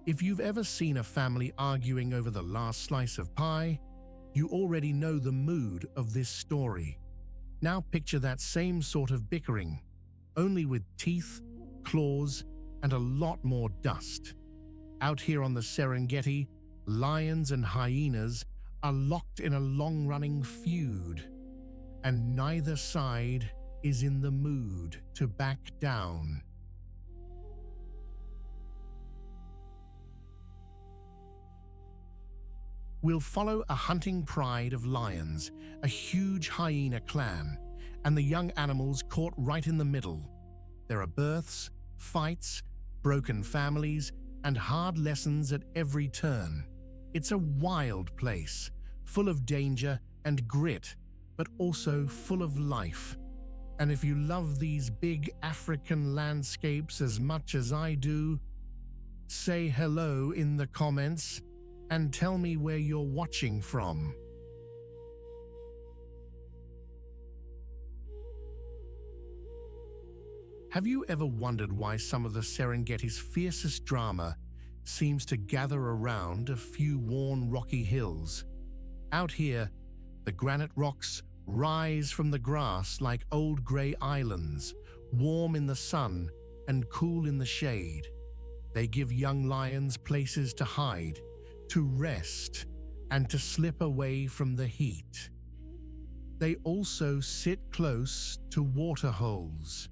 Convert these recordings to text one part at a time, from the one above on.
If you've ever seen a family arguing over the last slice of pie, you already know the mood of this story. Now picture that same sort of bickering, only with teeth, claws, and a lot more dust. Out here on the Serengeti, lions and hyenas are locked in a long-running feud, and neither side is in the mood to back down. We'll follow a hunting pride of lions, a huge hyena clan, and the young animals caught right in the middle. There are births, fights, broken families, and hard lessons at every turn. It's a wild place, full of danger and grit, but also full of life. And if you love these big African landscapes as much as I do, say hello in the comments and tell me where you're watching from. Have you ever wondered why some of the Serengeti's fiercest drama seems to gather around a few worn rocky hills? Out here, the granite rocks rise from the grass like old grey islands, warm in the sun and cool in the shade. They give young lions places to hide, to rest, and to slip away from the heat. They also sit close to waterholes,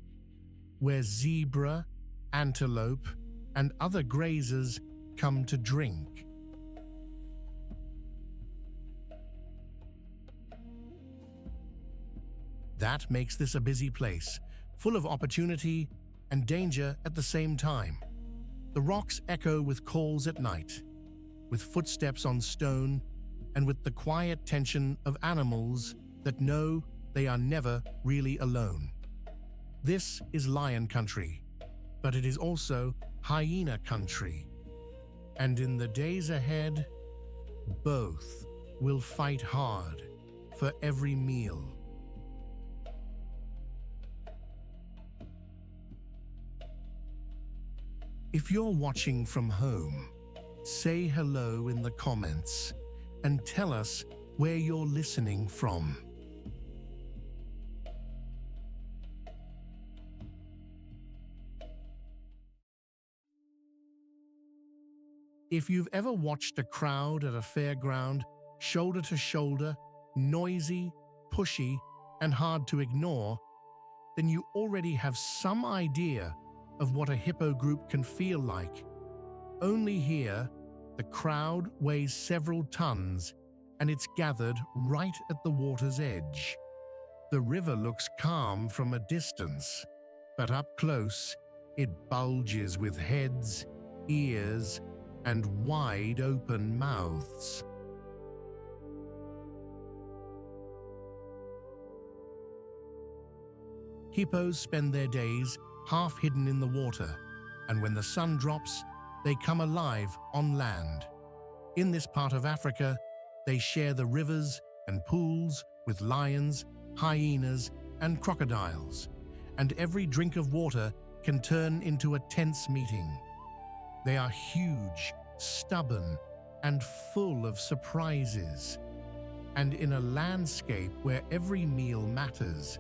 where zebra, antelope, and other grazers come to drink. That makes this a busy place, full of opportunity and danger at the same time. The rocks echo with calls at night, with footsteps on stone, and with the quiet tension of animals that know they are never really alone. This is lion country, but it is also hyena country. And in the days ahead, both will fight hard for every meal. If you're watching from home, say hello in the comments and tell us where you're listening from. If you've ever watched a crowd at a fairground, shoulder to shoulder, noisy, pushy, and hard to ignore, then you already have some idea of what a hippo group can feel like. Only here, the crowd weighs several tons, and it's gathered right at the water's edge. The river looks calm from a distance, but up close, it bulges with heads, ears, and wide open mouths. Hippos spend their days half hidden in the water, and when the sun drops, they come alive on land. In this part of Africa, they share the rivers and pools with lions, hyenas, and crocodiles, and every drink of water can turn into a tense meeting. They are huge, stubborn, and full of surprises. And in a landscape where every meal matters,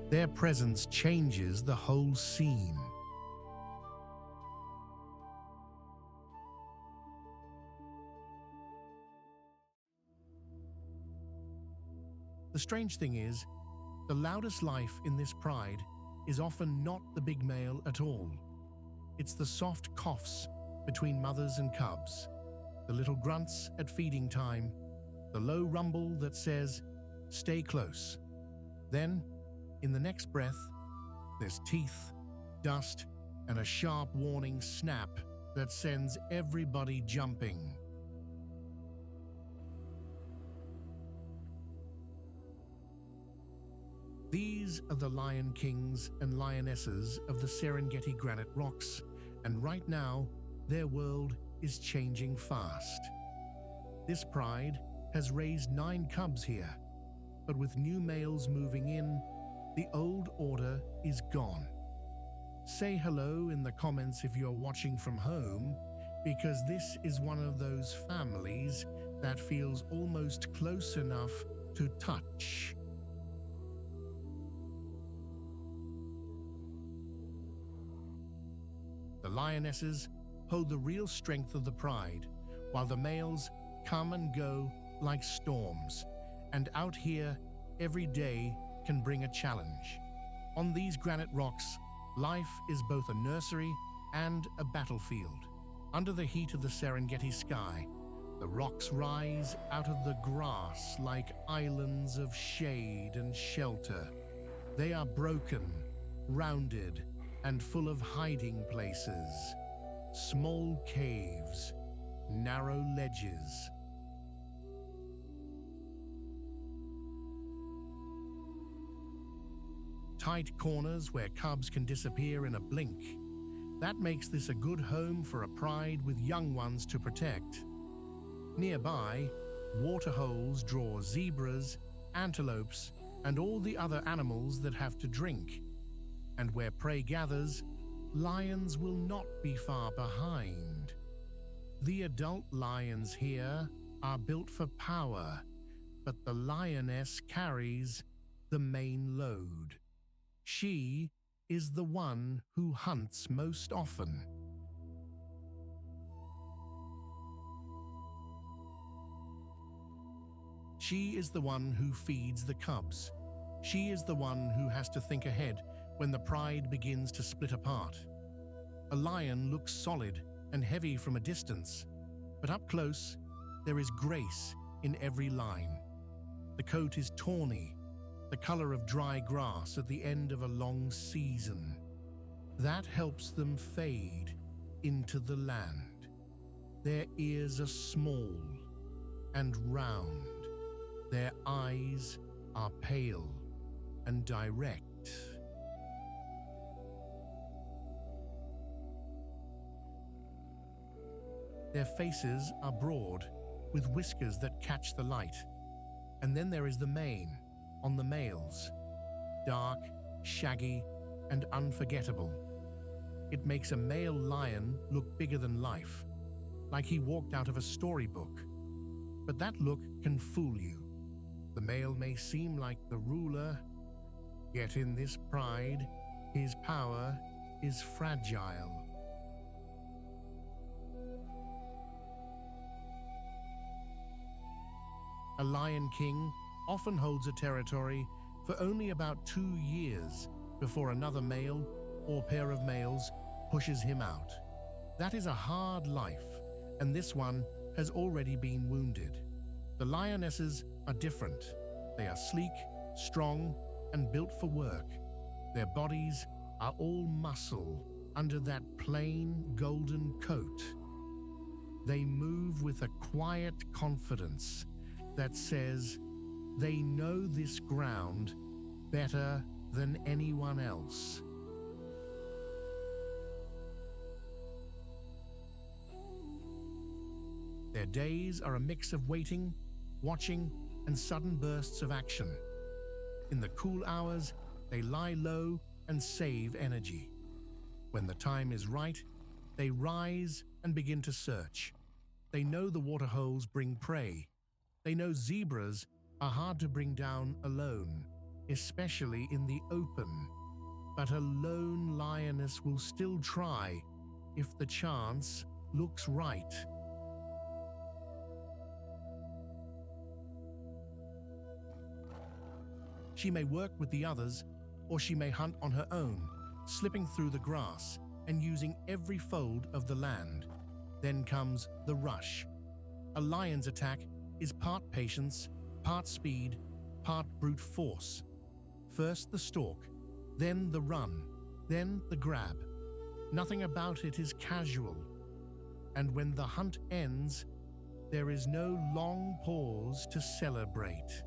their presence changes the whole scene. The strange thing is, the loudest life in this pride is often not the big male at all. It's the soft coughs between mothers and cubs, the little grunts at feeding time, the low rumble that says, "Stay close." Then, in the next breath, there's teeth, dust, and a sharp warning snap that sends everybody jumping. These are the lion kings and lionesses of the Serengeti granite rocks, and right now, their world is changing fast. This pride has raised 9 cubs here, but with new males moving in, the old order is gone. Say hello in the comments if you're watching from home, because this is one of those families that feels almost close enough to touch. The lionesses hold the real strength of the pride, while the males come and go like storms, and out here, every day can bring a challenge. On these granite rocks, life is both a nursery and a battlefield. Under the heat of the Serengeti sky, the rocks rise out of the grass like islands of shade and shelter. They are broken, rounded, and full of hiding places, small caves, narrow ledges. Tight corners where cubs can disappear in a blink. That makes this a good home for a pride with young ones to protect. Nearby, waterholes draw zebras, antelopes, and all the other animals that have to drink. And where prey gathers, lions will not be far behind. The adult lions here are built for power, but the lioness carries the main load. She is the one who hunts most often. She is the one who feeds the cubs. She is the one who has to think ahead when the pride begins to split apart. A lion looks solid and heavy from a distance, but up close, there is grace in every line. The coat is tawny, the color of dry grass at the end of a long season. That helps them fade into the land. Their ears are small and round. Their eyes are pale and direct. Their faces are broad, with whiskers that catch the light. And then there is the mane on the males, dark, shaggy, and unforgettable. It makes a male lion look bigger than life, like he walked out of a storybook. But that look can fool you. The male may seem like the ruler, yet in this pride, his power is fragile. A lion king often holds a territory for only about 2 years before another male or pair of males pushes him out. That is a hard life, and this one has already been wounded. The lionesses are different. They are sleek, strong, and built for work. Their bodies are all muscle under that plain golden coat. They move with a quiet confidence that says they know this ground better than anyone else. Their days are a mix of waiting, watching, and sudden bursts of action. In the cool hours, they lie low and save energy. When the time is right, they rise and begin to search. They know the waterholes bring prey. They know zebras are hard to bring down alone, especially in the open. But a lone lioness will still try if the chance looks right. She may work with the others, or she may hunt on her own, slipping through the grass and using every fold of the land. Then comes the rush. A lion's attack is part patience, part speed, part brute force. First the stalk, then the run, then the grab. Nothing about it is casual. And when the hunt ends, there is no long pause to celebrate.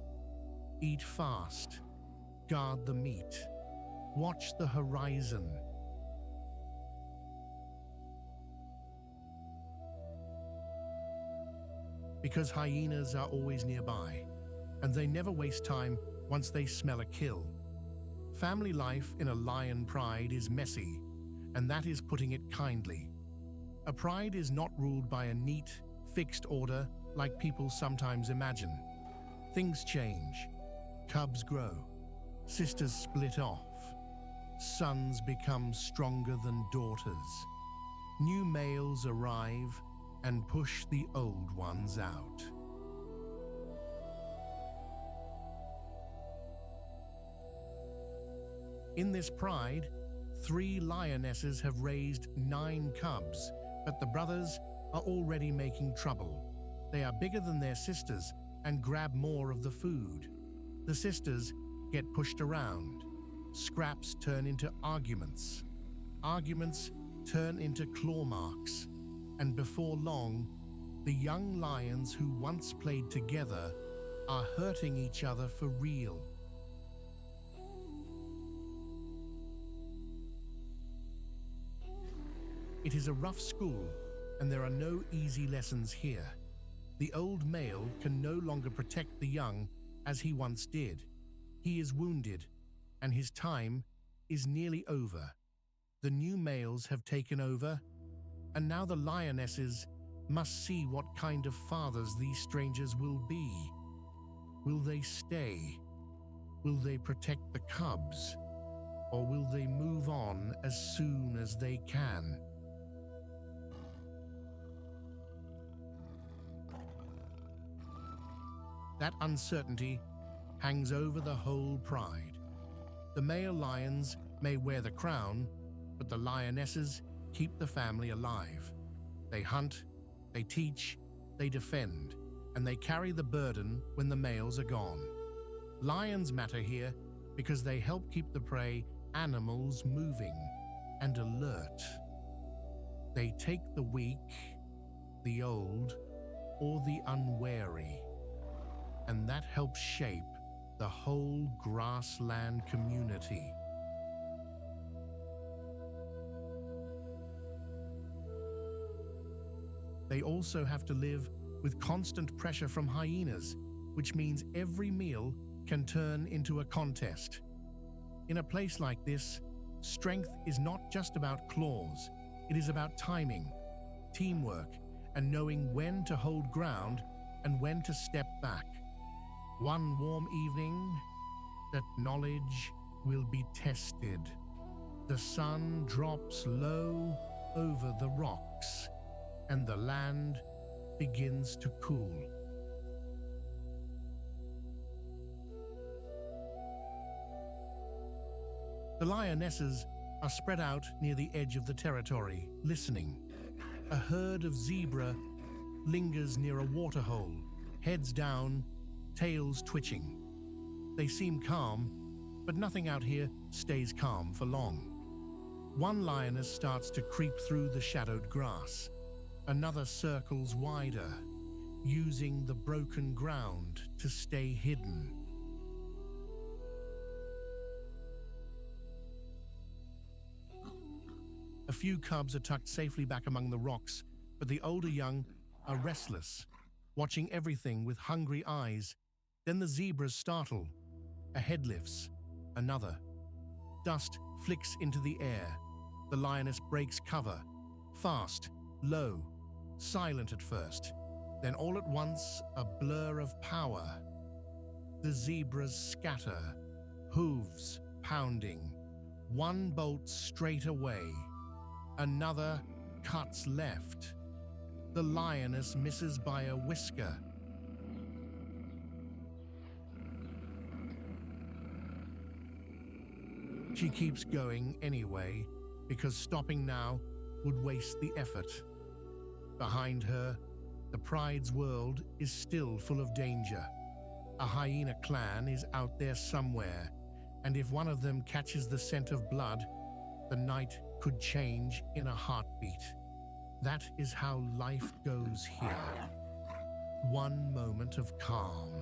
Eat fast, guard the meat, watch the horizon. Because hyenas are always nearby, and they never waste time once they smell a kill. Family life in a lion pride is messy, and that is putting it kindly. A pride is not ruled by a neat, fixed order like people sometimes imagine. Things change. Cubs grow. Sisters split off. Sons become stronger than daughters. New males arrive and push the old ones out. In this pride, 3 lionesses have raised 9 cubs, but the brothers are already making trouble. They are bigger than their sisters and grab more of the food. The sisters get pushed around. Scraps turn into arguments. Arguments turn into claw marks. And before long, the young lions who once played together are hurting each other for real. It is a rough school, and there are no easy lessons here. The old male can no longer protect the young as he once did. He is wounded, and his time is nearly over. The new males have taken over, and now the lionesses must see what kind of fathers these strangers will be. Will they stay? Will they protect the cubs? Or will they move on as soon as they can? That uncertainty hangs over the whole pride. The male lions may wear the crown, but the lionesses keep the family alive. They hunt, they teach, they defend, and they carry the burden when the males are gone. Lions matter here because they help keep the prey animals moving and alert. They take the weak, the old, or the unwary, and that helps shape the whole grassland community. They also have to live with constant pressure from hyenas, which means every meal can turn into a contest. In a place like this, strength is not just about claws, it is about timing, teamwork, and knowing when to hold ground and when to step back. One warm evening, that knowledge will be tested. The sun drops low over the rocks, and the land begins to cool. The lionesses are spread out near the edge of the territory, listening. A herd of zebra lingers near a waterhole, heads down, tails twitching. They seem calm, but nothing out here stays calm for long. One lioness starts to creep through the shadowed grass. Another circles wider, using the broken ground to stay hidden. A few cubs are tucked safely back among the rocks, but the older young are restless, watching everything with hungry eyes. Then the zebras startle. A head lifts, another. Dust flicks into the air. The lioness breaks cover, fast, low, silent at first. Then all at once, a blur of power. The zebras scatter, hooves pounding. One bolts straight away. Another cuts left. The lioness misses by a whisker. She keeps going anyway, because stopping now would waste the effort. Behind her, the pride's world is still full of danger. A hyena clan is out there somewhere, and if one of them catches the scent of blood, the night could change in a heartbeat. That is how life goes here. One moment of calm,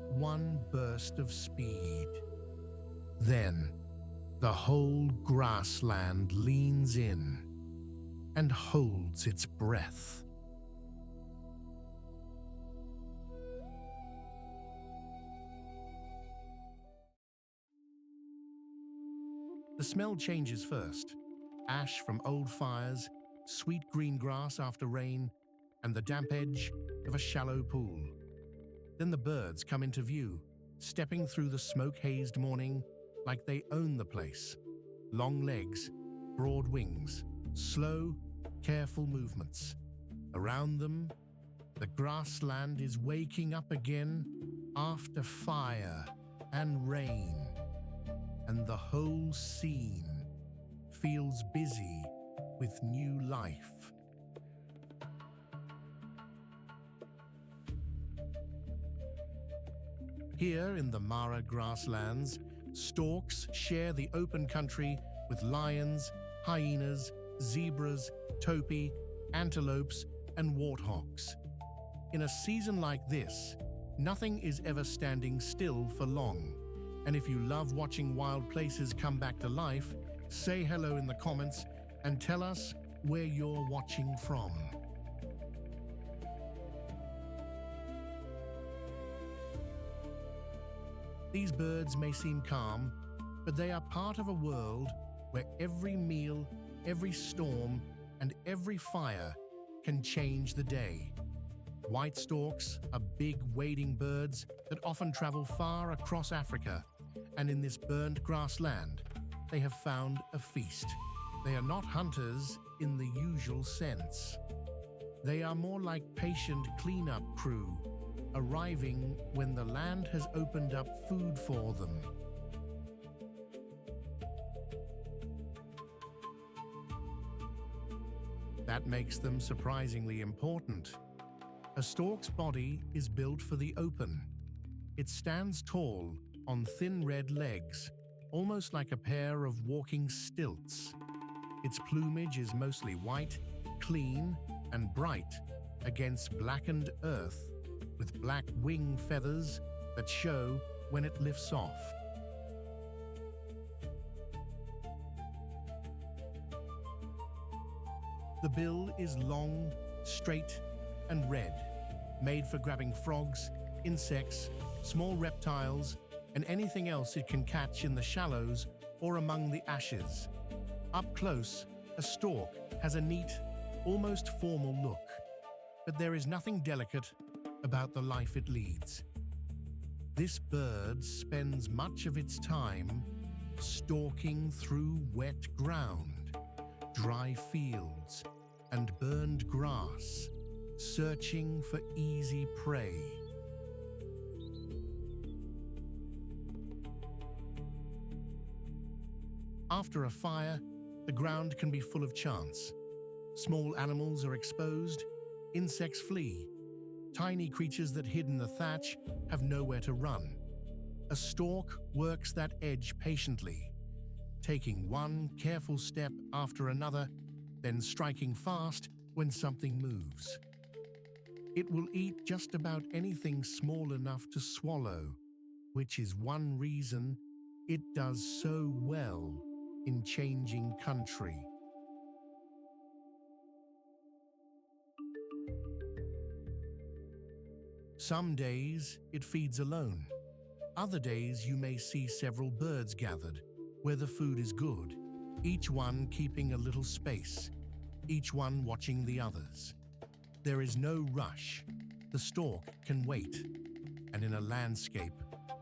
one burst of speed. Then, the whole grassland leans in and holds its breath. The smell changes first. Ash from old fires sweet green grass after rain, and the damp edge of a shallow pool. Then the birds come into view, stepping through the smoke-hazed morning like they own the place. Long legs, broad wings, slow, careful movements. Around them, the grassland is waking up again after fire and rain, and the whole scene feels busy with new life. Here in the Mara grasslands, storks share the open country with lions, hyenas, zebras, topi, antelopes, and warthogs. In a season like this, nothing is ever standing still for long. And if you love watching wild places come back to life, say hello in the comments and tell us where you're watching from. These birds may seem calm, but they are part of a world where every meal, every storm, and every fire can change the day. White storks are big wading birds that often travel far across Africa, and in this burnt grassland, they have found a feast. They are not hunters in the usual sense. They are more like patient cleanup crew, arriving when the land has opened up food for them. That makes them surprisingly important. A stork's body is built for the open. It stands tall on thin red legs, almost like a pair of walking stilts. Its plumage is mostly white, clean, and bright against blackened earth, with black wing feathers that show when it lifts off. The bill is long, straight, and red, made for grabbing frogs, insects, small reptiles, and anything else it can catch in the shallows or among the ashes. Up close, a stork has a neat, almost formal look, but there is nothing delicate about the life it leads. This bird spends much of its time stalking through wet ground, dry fields, and burned grass, searching for easy prey. After a fire, the ground can be full of chance. Small animals are exposed, insects flee. Tiny creatures that hid in the thatch have nowhere to run. A stork works that edge patiently, taking one careful step after another, then striking fast when something moves. It will eat just about anything small enough to swallow, which is one reason it does so well in changing country. Some days it feeds alone. Other days you may see several birds gathered, where the food is good, each one keeping a little space, each one watching the others. There is no rush. The stork can wait. And in a landscape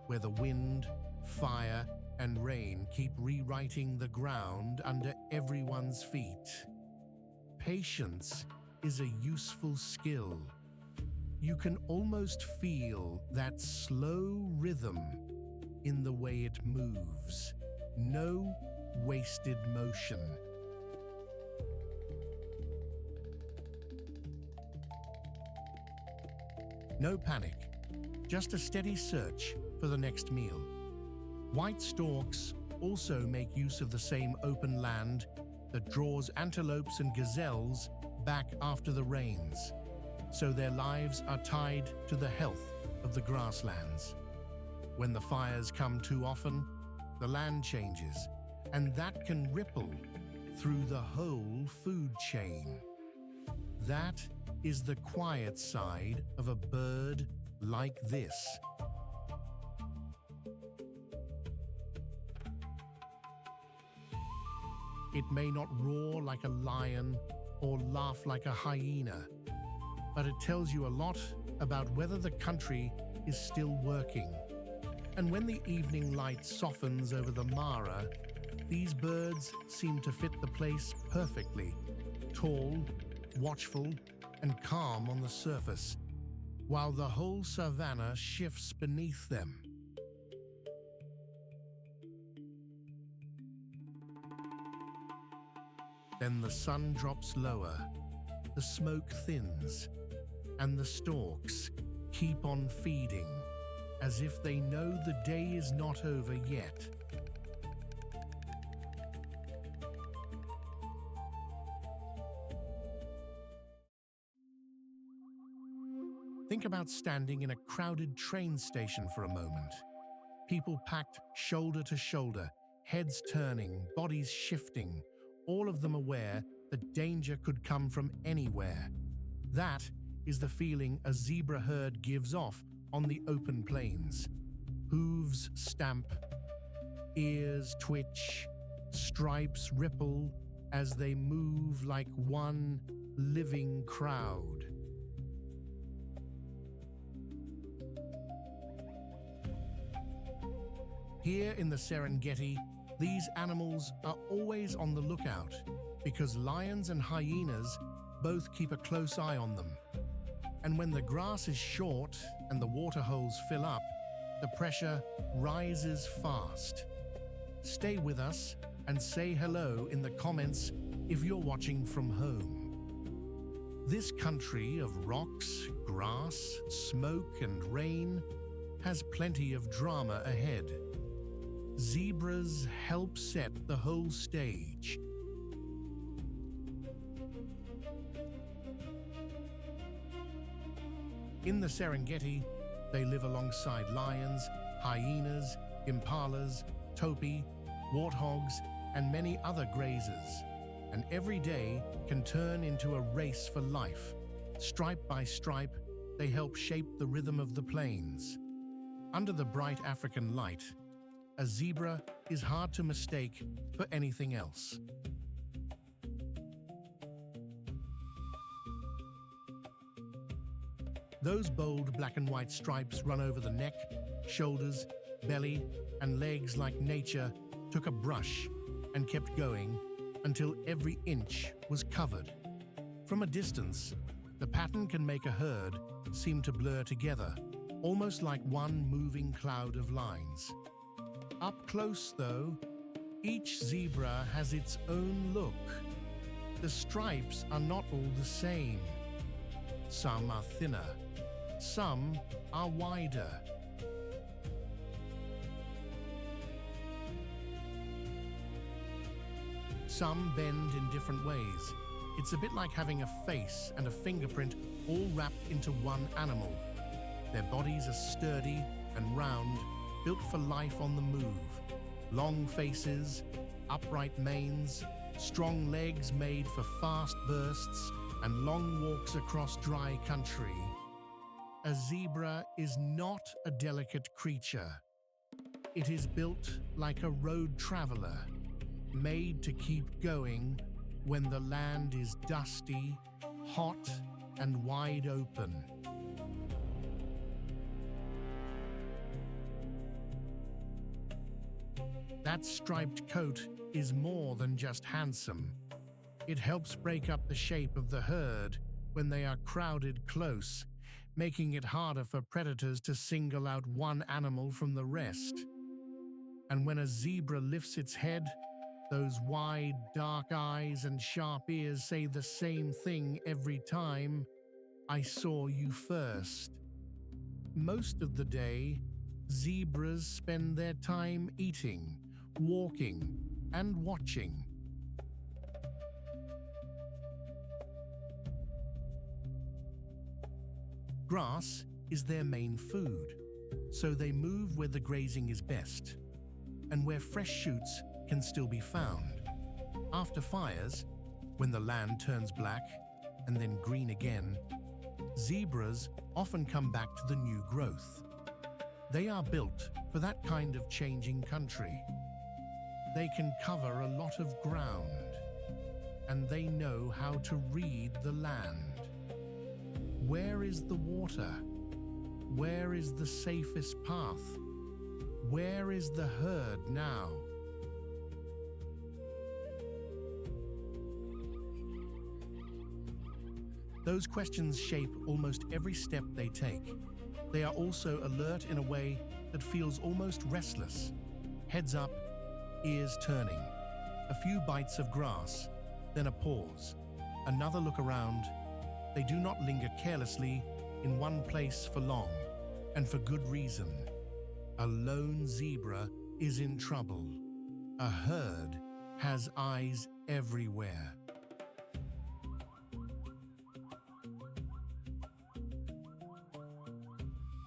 where the wind, fire, and rain keep rewriting the ground under everyone's feet, patience is a useful skill. You can almost feel that slow rhythm in the way it moves. No wasted motion. No panic, just a steady search for the next meal. White storks also make use of the same open land that draws antelopes and gazelles back after the rains, so their lives are tied to the health of the grasslands. When the fires come too often, the land changes, and that can ripple through the whole food chain. That is the quiet side of a bird like this. It may not roar like a lion or laugh like a hyena, but it tells you a lot about whether the country is still working. And when the evening light softens over the Mara, these birds seem to fit the place perfectly, tall, watchful, and calm on the surface, while the whole savannah shifts beneath them. Then the sun drops lower, the smoke thins, and the storks keep on feeding, as if they know the day is not over yet. Think about standing in a crowded train station for a moment. People packed shoulder to shoulder, heads turning, bodies shifting, all of them aware that danger could come from anywhere. That is the feeling a zebra herd gives off on the open plains. Hooves stamp, ears twitch, stripes ripple as they move like one living crowd. Here in the Serengeti, these animals are always on the lookout because lions and hyenas both keep a close eye on them. And when the grass is short and the water holes fill up, the pressure rises fast. Stay with us and say hello in the comments if you're watching from home. This country of rocks, grass, smoke, and rain has plenty of drama ahead. Zebras help set the whole stage. In the Serengeti, they live alongside lions, hyenas, impalas, topi, warthogs, and many other grazers, and every day can turn into a race for life. Stripe by stripe, they help shape the rhythm of the plains. Under the bright African light, a zebra is hard to mistake for anything else. Those bold black and white stripes run over the neck, shoulders, belly, and legs like nature took a brush and kept going until every inch was covered. From a distance, the pattern can make a herd seem to blur together, almost like one moving cloud of lines. Up close, though, each zebra has its own look. The stripes are not all the same. Some are thinner, some are wider. Some bend in different ways. It's a bit like having a face and a fingerprint all wrapped into one animal. Their bodies are sturdy and round, built for life on the move. Long faces, upright manes, strong legs made for fast bursts, and long walks across dry country. A zebra is not a delicate creature. It is built like a road traveler, made to keep going when the land is dusty, hot, and wide open. That striped coat is more than just handsome. It helps break up the shape of the herd when they are crowded close, making it harder for predators to single out one animal from the rest. And when a zebra lifts its head, those wide, dark eyes and sharp ears say the same thing every time: "I saw you first." Most of the day, zebras spend their time eating, walking, and watching. Grass is their main food, so they move where the grazing is best, and where fresh shoots can still be found. After fires, when the land turns black and then green again, zebras often come back to the new growth. They are built for that kind of changing country. They can cover a lot of ground. and they know how to read the land. Where is the water? Where is the safest path? Where is the herd now? Those questions shape almost every step they take. They are also alert in a way that feels almost restless. Heads up, ears turning. A few bites of grass, then a pause. Another look around. They do not linger carelessly in one place for long, and for good reason. A lone zebra is in trouble. A herd has eyes everywhere.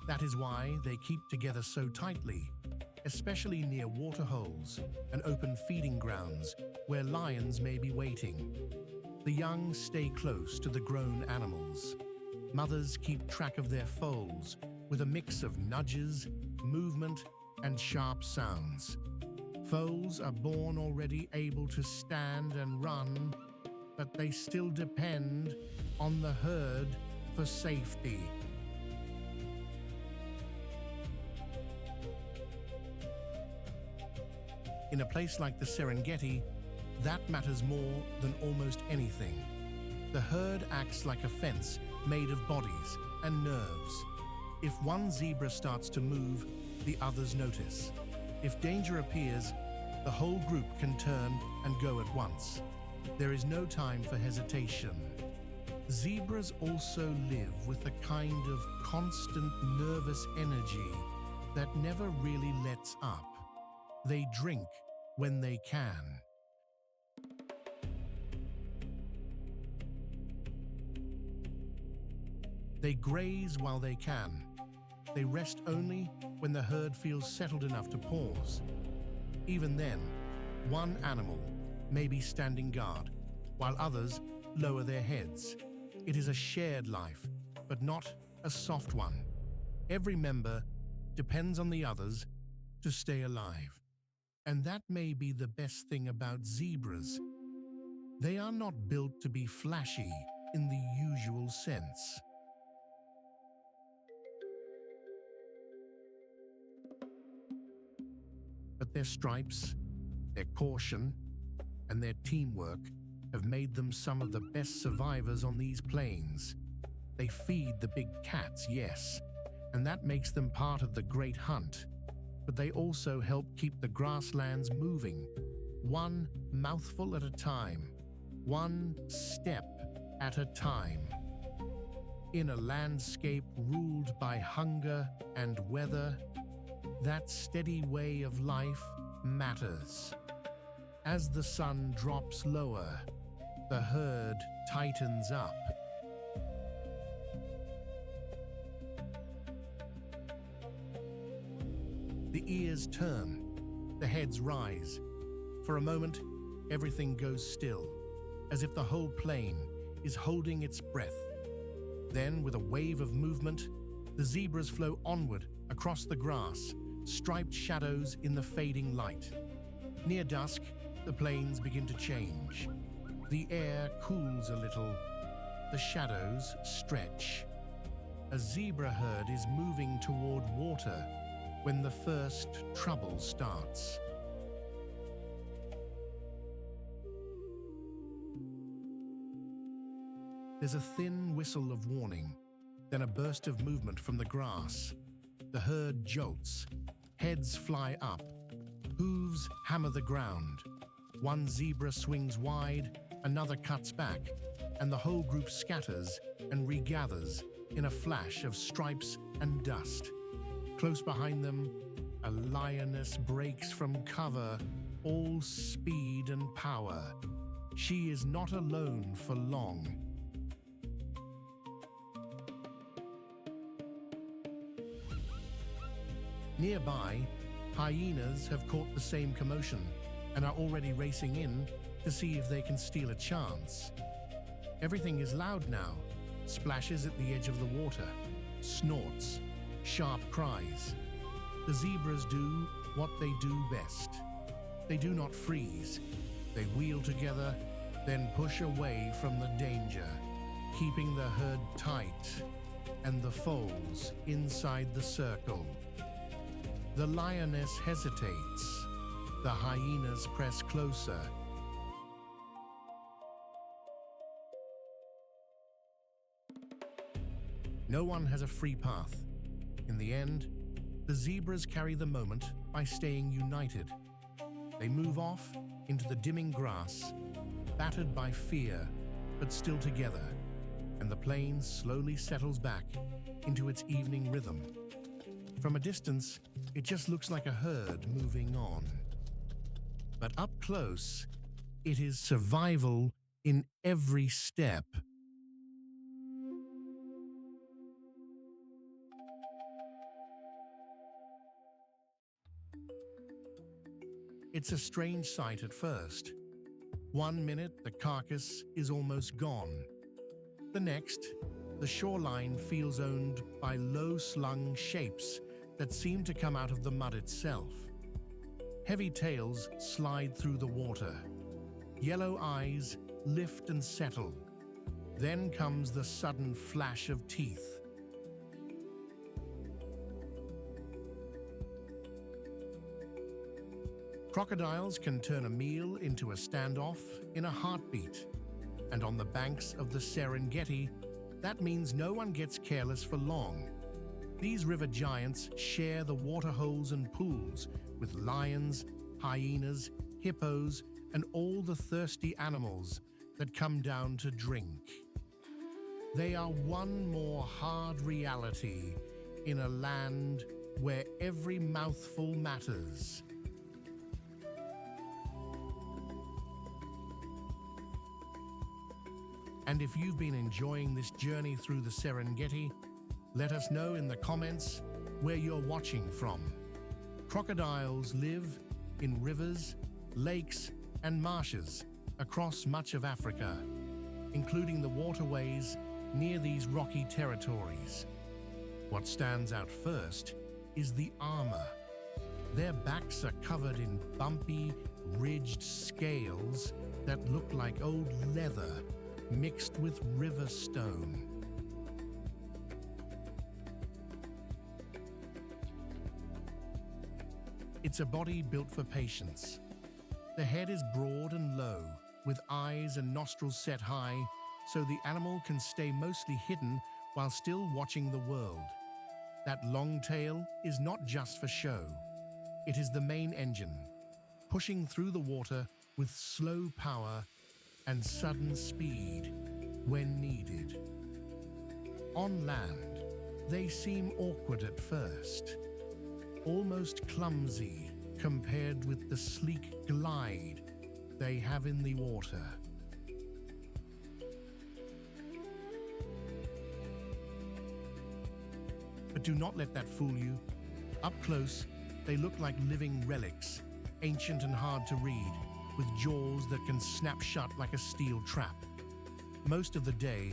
That is why they keep together so tightly, especially near water holes and open feeding grounds where lions may be waiting. The young stay close to the grown animals. Mothers keep track of their foals with a mix of nudges, movement, and sharp sounds. Foals are born already able to stand and run, but they still depend on the herd for safety. In a place like the Serengeti, that matters more than almost anything. The herd acts like a fence made of bodies and nerves. If one zebra starts to move, the others notice. If danger appears, the whole group can turn and go at once. There is no time for hesitation. Zebras also live with a kind of constant nervous energy that never really lets up. They drink when they can. They graze while they can. They rest only when the herd feels settled enough to pause. Even then, one animal may be standing guard, while others lower their heads. It is a shared life, but not a soft one. Every member depends on the others to stay alive. And that may be the best thing about zebras. They are not built to be flashy in the usual sense. But their stripes, their caution, and their teamwork have made them some of the best survivors on these plains. They feed the big cats, yes, and that makes them part of the great hunt. But they also help keep the grasslands moving, one mouthful at a time, one step at a time. In a landscape ruled by hunger and weather, that steady way of life matters. As the sun drops lower, the herd tightens up. The ears turn, the heads rise. For a moment, everything goes still, as if the whole plain is holding its breath. Then, with a wave of movement, the zebras flow onward across the grass, striped shadows in the fading light. Near dusk, the plains begin to change. The air cools a little. The shadows stretch. A zebra herd is moving toward water when the first trouble starts. There's a thin whistle of warning, then a burst of movement from the grass. The herd jolts, heads fly up, hooves hammer the ground. One zebra swings wide, another cuts back, and the whole group scatters and regathers in a flash of stripes and dust. Close behind them, a lioness breaks from cover, all speed and power. She is not alone for long. Nearby, hyenas have caught the same commotion and are already racing in to see if they can steal a chance. Everything is loud now, splashes at the edge of the water, snorts, sharp cries. The zebras do what they do best. They do not freeze. They wheel together, then push away from the danger, keeping the herd tight and the foals inside the circle. The lioness hesitates. The hyenas press closer. No one has a free path. In the end, the zebras carry the moment by staying united. They move off into the dimming grass, battered by fear, but still together, and the plain slowly settles back into its evening rhythm. From a distance, it just looks like a herd moving on. But up close, it is survival in every step. It's a strange sight at first. 1 minute, the carcass is almost gone. The next, the shoreline feels owned by low-slung shapes that seem to come out of the mud itself. Heavy tails slide through the water. Yellow eyes lift and settle. Then comes the sudden flash of teeth. Crocodiles can turn a meal into a standoff in a heartbeat. And on the banks of the Serengeti, that means no one gets careless for long. These river giants share the waterholes and pools with lions, hyenas, hippos, and all the thirsty animals that come down to drink. They are one more hard reality in a land where every mouthful matters. And if you've been enjoying this journey through the Serengeti, let us know in the comments where you're watching from. Crocodiles live in rivers, lakes, and marshes across much of Africa, including the waterways near these rocky territories. What stands out first is the armor. Their backs are covered in bumpy, ridged scales that look like old leather mixed with river stone. It's a body built for patience. The head is broad and low, with eyes and nostrils set high, so the animal can stay mostly hidden while still watching the world. That long tail is not just for show. It is the main engine, pushing through the water with slow power and sudden speed when needed. On land, they seem awkward at first, almost clumsy compared with the sleek glide they have in the water. But do not let that fool you. Up close, they look like living relics, ancient and hard to read, with jaws that can snap shut like a steel trap. Most of the day,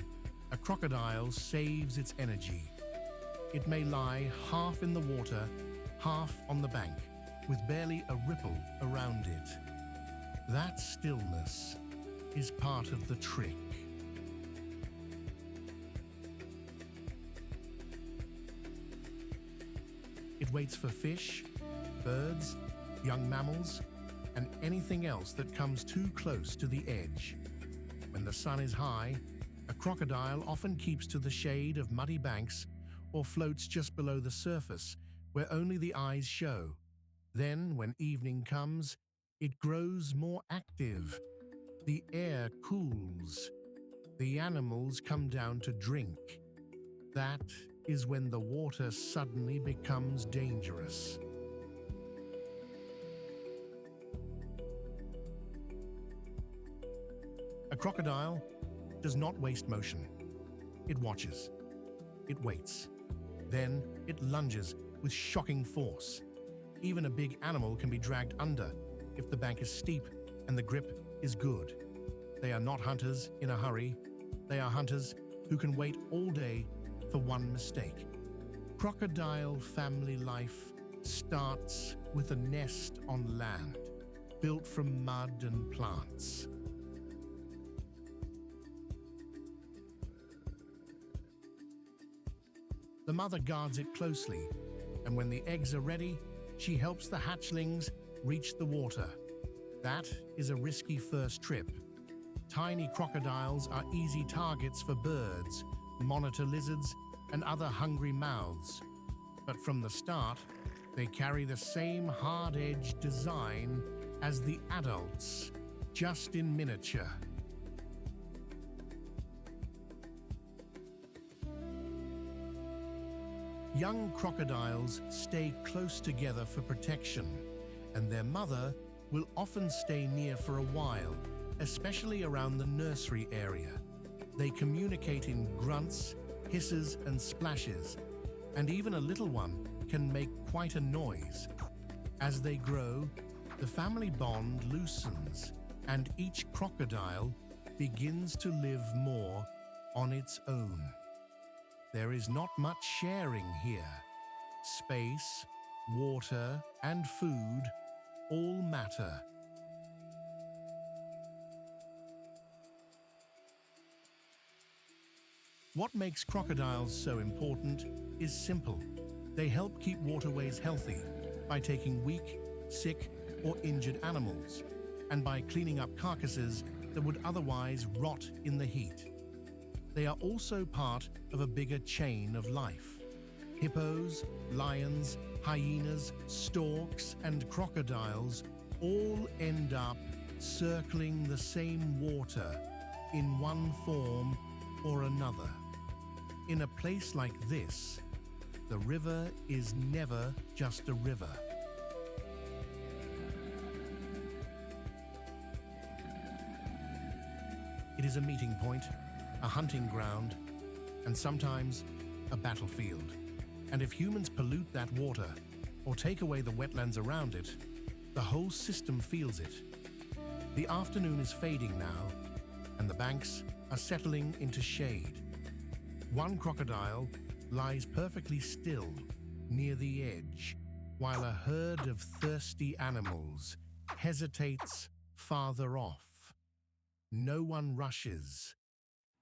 a crocodile saves its energy. It may lie half in the water, half on the bank, with barely a ripple around it. That stillness is part of the trick. It waits for fish, birds, young mammals, and anything else that comes too close to the edge. When the sun is high, a crocodile often keeps to the shade of muddy banks or floats just below the surface, where only the eyes show. Then, when evening comes, it grows more active. The air cools. The animals come down to drink. That is when the water suddenly becomes dangerous. A crocodile does not waste motion. It watches. It waits. Then it lunges with shocking force. Even a big animal can be dragged under if the bank is steep and the grip is good. They are not hunters in a hurry. They are hunters who can wait all day for one mistake. Crocodile family life starts with a nest on land, built from mud and plants. The mother guards it closely, and when the eggs are ready, she helps the hatchlings reach the water. That is a risky first trip. Tiny crocodiles are easy targets for birds, monitor lizards, and other hungry mouths. But from the start, they carry the same hard-edged design as the adults, just in miniature. Young crocodiles stay close together for protection, and their mother will often stay near for a while, especially around the nursery area. They communicate in grunts, hisses, and splashes, and even a little one can make quite a noise. As they grow, the family bond loosens, and each crocodile begins to live more on its own. There is not much sharing here. Space, water, and food all matter. What makes crocodiles so important is simple. They help keep waterways healthy by taking weak, sick, or injured animals, and by cleaning up carcasses that would otherwise rot in the heat. They are also part of a bigger chain of life. Hippos, lions, hyenas, storks, and crocodiles all end up circling the same water in one form or another. In a place like this, the river is never just a river. It is a meeting point, a hunting ground, and sometimes a battlefield. And if humans pollute that water or take away the wetlands around it, the whole system feels it. The afternoon is fading now, and the banks are settling into shade. One crocodile lies perfectly still near the edge, while a herd of thirsty animals hesitates farther off. No one rushes.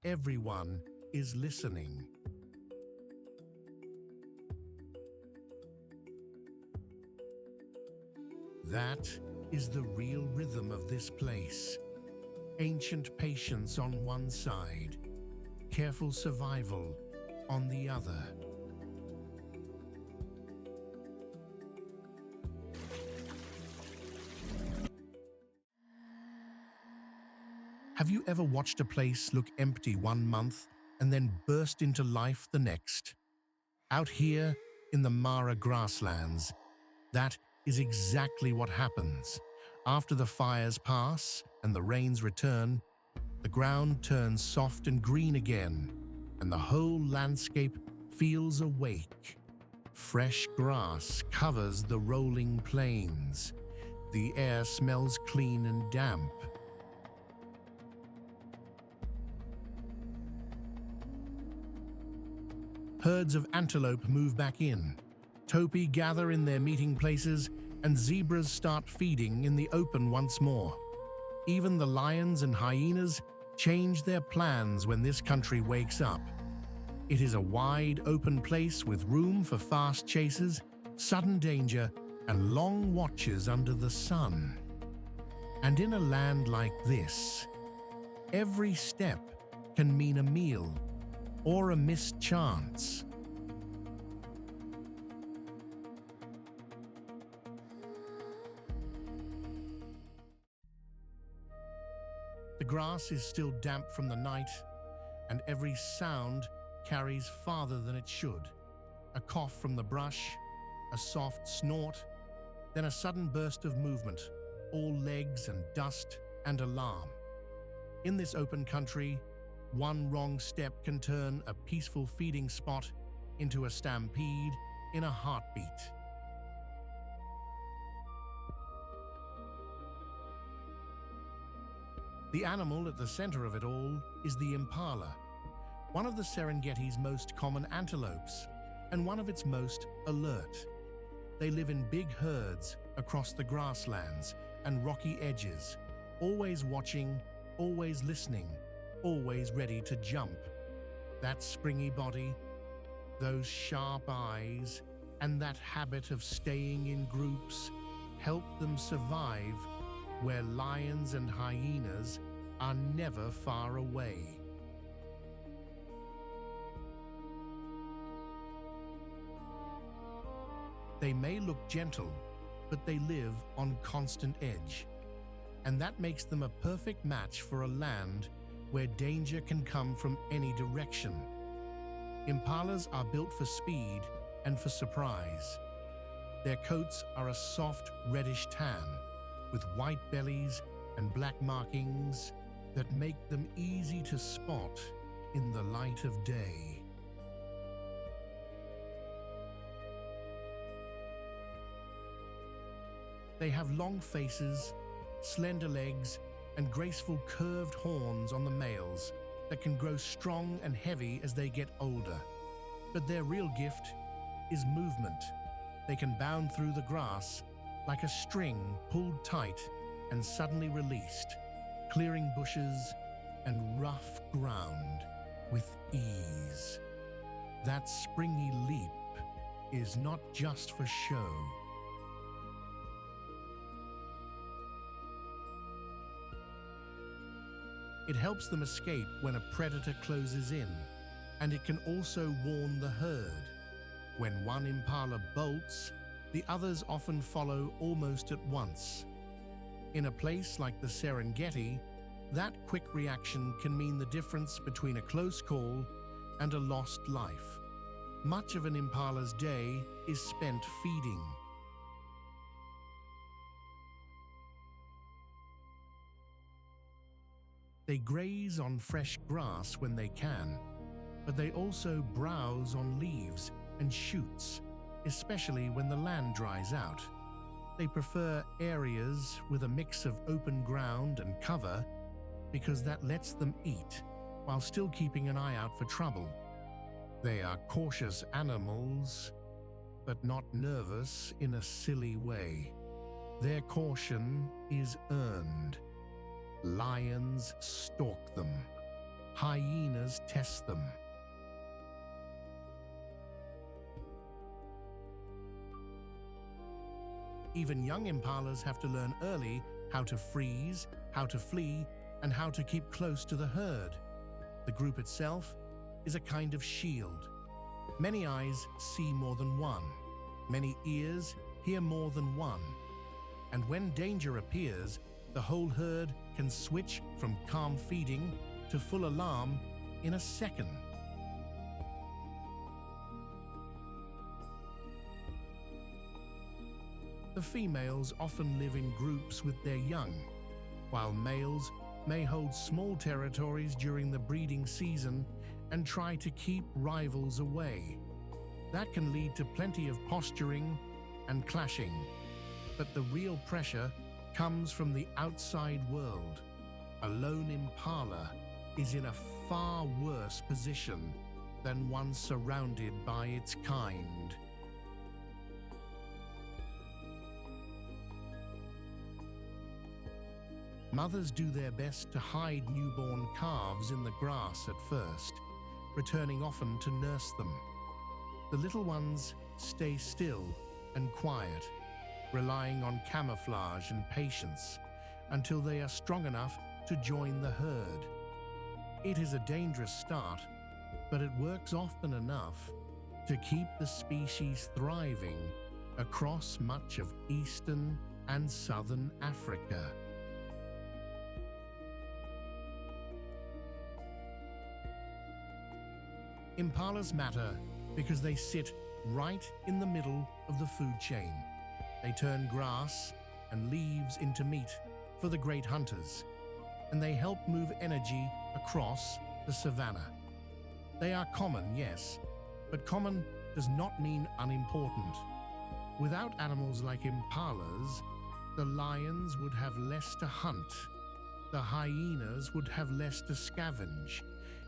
Everyone is listening. That is the real rhythm of this place. Ancient patience on one side, careful survival on the other. Have you ever watched a place look empty one month and then burst into life the next? Out here in the Mara grasslands, that is exactly what happens. After the fires pass and the rains return, the ground turns soft and green again, and the whole landscape feels awake. Fresh grass covers the rolling plains. The air smells clean and damp. Herds of antelope move back in. Topi gather in their meeting places, and zebras start feeding in the open once more. Even the lions and hyenas change their plans when this country wakes up. It is a wide, open place with room for fast chases, sudden danger, and long watches under the sun. And in a land like this, every step can mean a meal or a missed chance. The grass is still damp from the night, and every sound carries farther than it should. A cough from the brush, a soft snort, then a sudden burst of movement, all legs and dust and alarm. In this open country, one wrong step can turn a peaceful feeding spot into a stampede in a heartbeat. The animal at the center of it all is the impala, one of the Serengeti's most common antelopes, and one of its most alert. They live in big herds across the grasslands and rocky edges, always watching, always listening, always ready to jump. That springy body, Those sharp eyes and that habit of staying in groups help them survive where lions and hyenas are never far away. They may look gentle, but they live on constant edge, and that makes them a perfect match for a land where danger can come from any direction. Impalas are built for speed and for surprise. Their coats are a soft reddish tan, with white bellies and black markings that make them easy to spot in the light of day. They have long faces, slender legs, and graceful curved horns on the males that can grow strong and heavy as they get older. But their real gift is movement. They can bound through the grass like a string pulled tight and suddenly released, clearing bushes and rough ground with ease. That springy leap is not just for show. It helps them escape when a predator closes in, and it can also warn the herd. When one impala bolts, the others often follow almost at once. In a place like the Serengeti, that quick reaction can mean the difference between a close call and a lost life. Much of an impala's day is spent feeding. They graze on fresh grass when they can, but they also browse on leaves and shoots, especially when the land dries out. They prefer areas with a mix of open ground and cover because that lets them eat while still keeping an eye out for trouble. They are cautious animals, but not nervous in a silly way. Their caution is earned. Lions stalk them. Hyenas test them. Even young impalas have to learn early how to freeze, how to flee, and how to keep close to the herd. The group itself is a kind of shield. Many eyes see more than one. Many ears hear more than one. And when danger appears, the whole herd can switch from calm feeding to full alarm in a second. The females often live in groups with their young, while males may hold small territories during the breeding season and try to keep rivals away. That can lead to plenty of posturing and clashing, but the real pressure comes from the outside world. A lone impala is in a far worse position than one surrounded by its kind. Mothers do their best to hide newborn calves in the grass at first, returning often to nurse them. The little ones stay still and quiet, relying on camouflage and patience until they are strong enough to join the herd. It is a dangerous start, but it works often enough to keep the species thriving across much of eastern and southern Africa. Impalas matter because they sit right in the middle of the food chain. They turn grass and leaves into meat for the great hunters, and they help move energy across the savannah. They are common, yes, but common does not mean unimportant. Without animals like impalas, the lions would have less to hunt, the hyenas would have less to scavenge,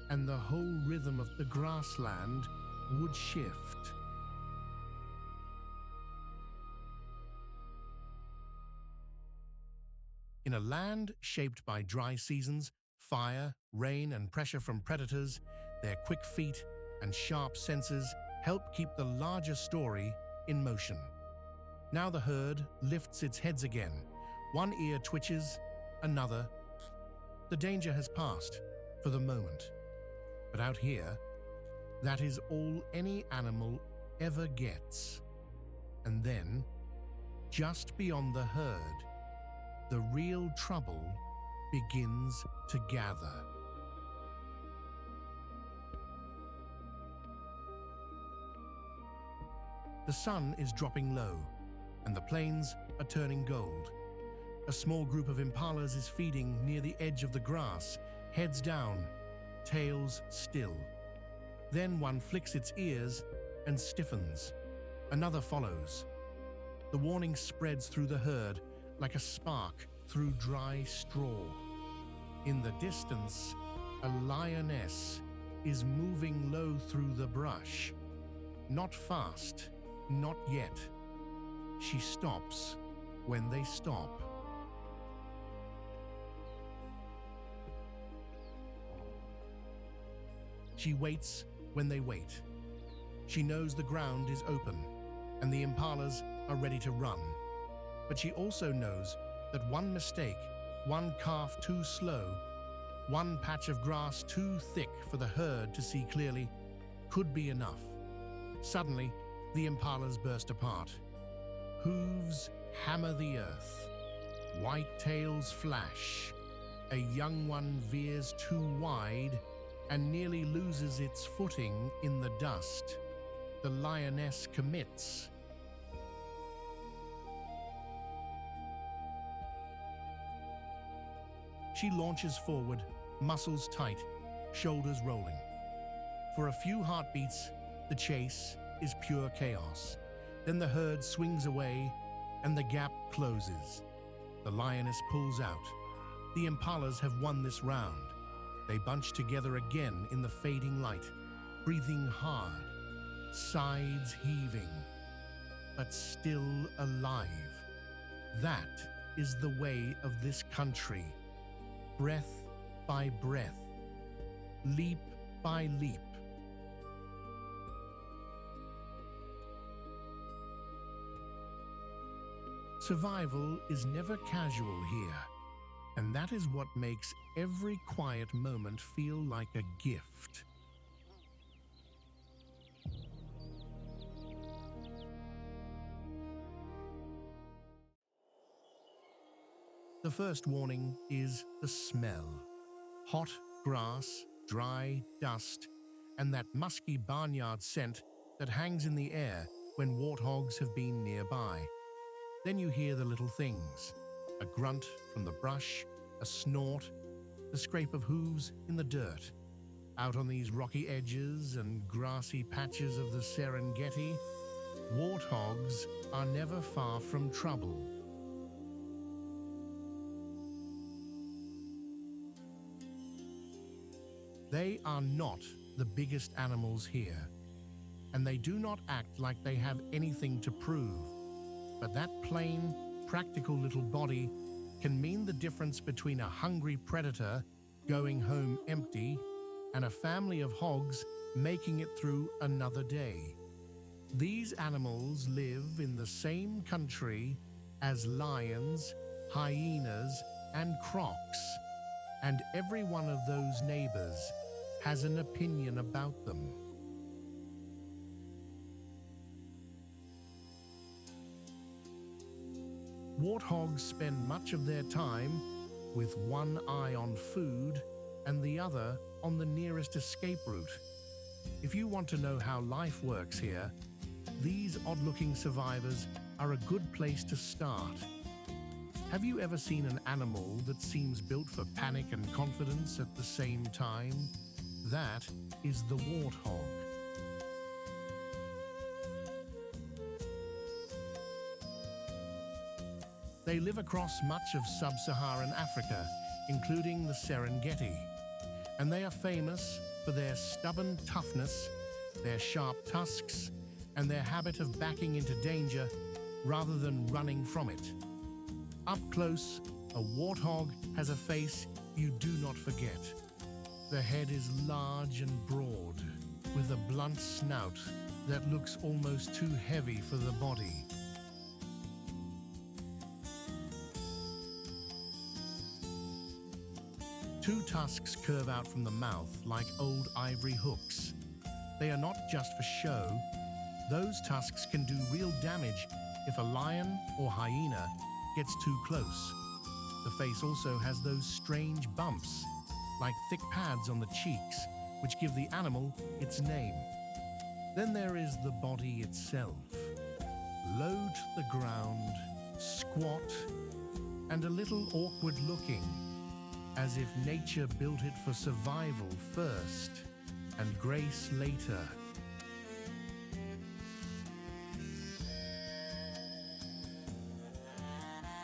and the whole rhythm of the grassland would shift. In a land shaped by dry seasons, fire, rain, and pressure from predators, their quick feet and sharp senses help keep the larger story in motion. Now the herd lifts its heads again. One ear twitches, another. The danger has passed, for the moment. But out here, that is all any animal ever gets. And then, just beyond the herd, the real trouble begins to gather. The sun is dropping low, and the plains are turning gold. A small group of impalas is feeding near the edge of the grass, heads down, tails still. Then one flicks its ears and stiffens. Another follows. The warning spreads through the herd like a spark through dry straw. In the distance, a lioness is moving low through the brush. Not fast, not yet. She stops when they stop. She waits when they wait. She knows the ground is open and the impalas are ready to run. But she also knows that one mistake, one calf too slow, one patch of grass too thick for the herd to see clearly, could be enough. Suddenly, the impalas burst apart. Hooves hammer the earth. White tails flash. A young one veers too wide and nearly loses its footing in the dust. The lioness commits. She launches forward, muscles tight, shoulders rolling. For a few heartbeats, the chase is pure chaos. Then the herd swings away and the gap closes. The lioness pulls out. The impalas have won this round. They bunch together again in the fading light, breathing hard, sides heaving, but still alive. That is the way of this country. Breath by breath, leap by leap. Survival is never casual here, and that is what makes every quiet moment feel like a gift. The first warning is the smell. Hot grass, dry dust, and that musky barnyard scent that hangs in the air when warthogs have been nearby. Then you hear the little things. A grunt from the brush, a snort, the scrape of hooves in the dirt. Out on these rocky edges and grassy patches of the Serengeti, warthogs are never far from trouble. They are not the biggest animals here, and they do not act like they have anything to prove. But that plain, practical little body can mean the difference between a hungry predator going home empty and a family of hogs making it through another day. These animals live in the same country as lions, hyenas, and crocs, and every one of those neighbors has an opinion about them. Warthogs spend much of their time with one eye on food and the other on the nearest escape route. If you want to know how life works here, these odd-looking survivors are a good place to start. Have you ever seen an animal that seems built for panic and confidence at the same time? That is the warthog. They live across much of sub-Saharan Africa, including the Serengeti, and they are famous for their stubborn toughness, their sharp tusks, and their habit of backing into danger rather than running from it. Up close, a warthog has a face you do not forget. The head is large and broad, with a blunt snout that looks almost too heavy for the body. Two tusks curve out from the mouth like old ivory hooks. They are not just for show. Those tusks can do real damage if a lion or hyena gets too close. The face also has those strange bumps, like thick pads on the cheeks, which give the animal its name. Then there is the body itself. Low to the ground, squat, and a little awkward looking, as if nature built it for survival first and grace later.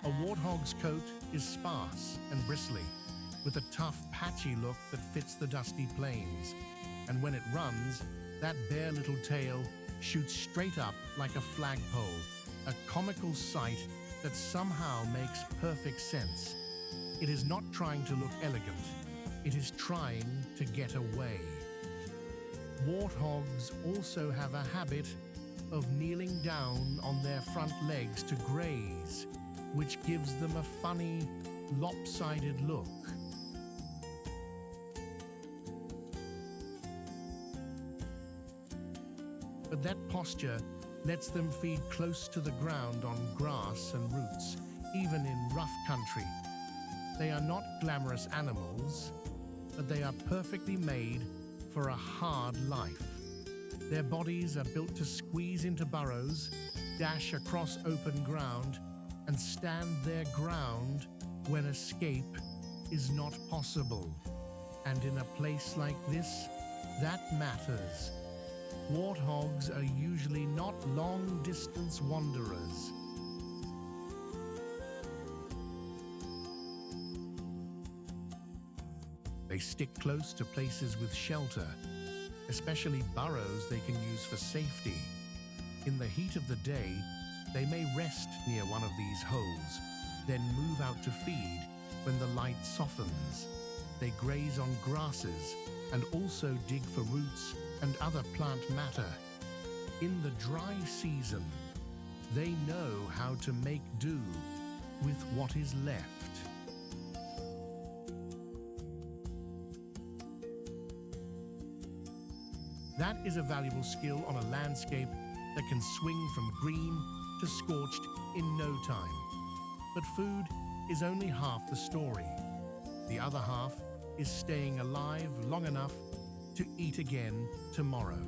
A warthog's coat is sparse and bristly, with a tough, patchy look that fits the dusty plains. And when it runs, that bare little tail shoots straight up like a flagpole, a comical sight that somehow makes perfect sense. It is not trying to look elegant, it is trying to get away. Warthogs also have a habit of kneeling down on their front legs to graze, which gives them a funny, lopsided look. But that posture lets them feed close to the ground on grass and roots, even in rough country. They are not glamorous animals, but they are perfectly made for a hard life. Their bodies are built to squeeze into burrows, dash across open ground, and stand their ground when escape is not possible. And in a place like this, that matters. Warthogs are usually not long-distance wanderers. They stick close to places with shelter, especially burrows they can use for safety. In the heat of the day, they may rest near one of these holes, then move out to feed when the light softens. They graze on grasses and also dig for roots and other plant matter. In the dry season, they know how to make do with what is left. That is a valuable skill on a landscape that can swing from green to scorched in no time. But food is only half the story. The other half is staying alive long enough to eat again tomorrow.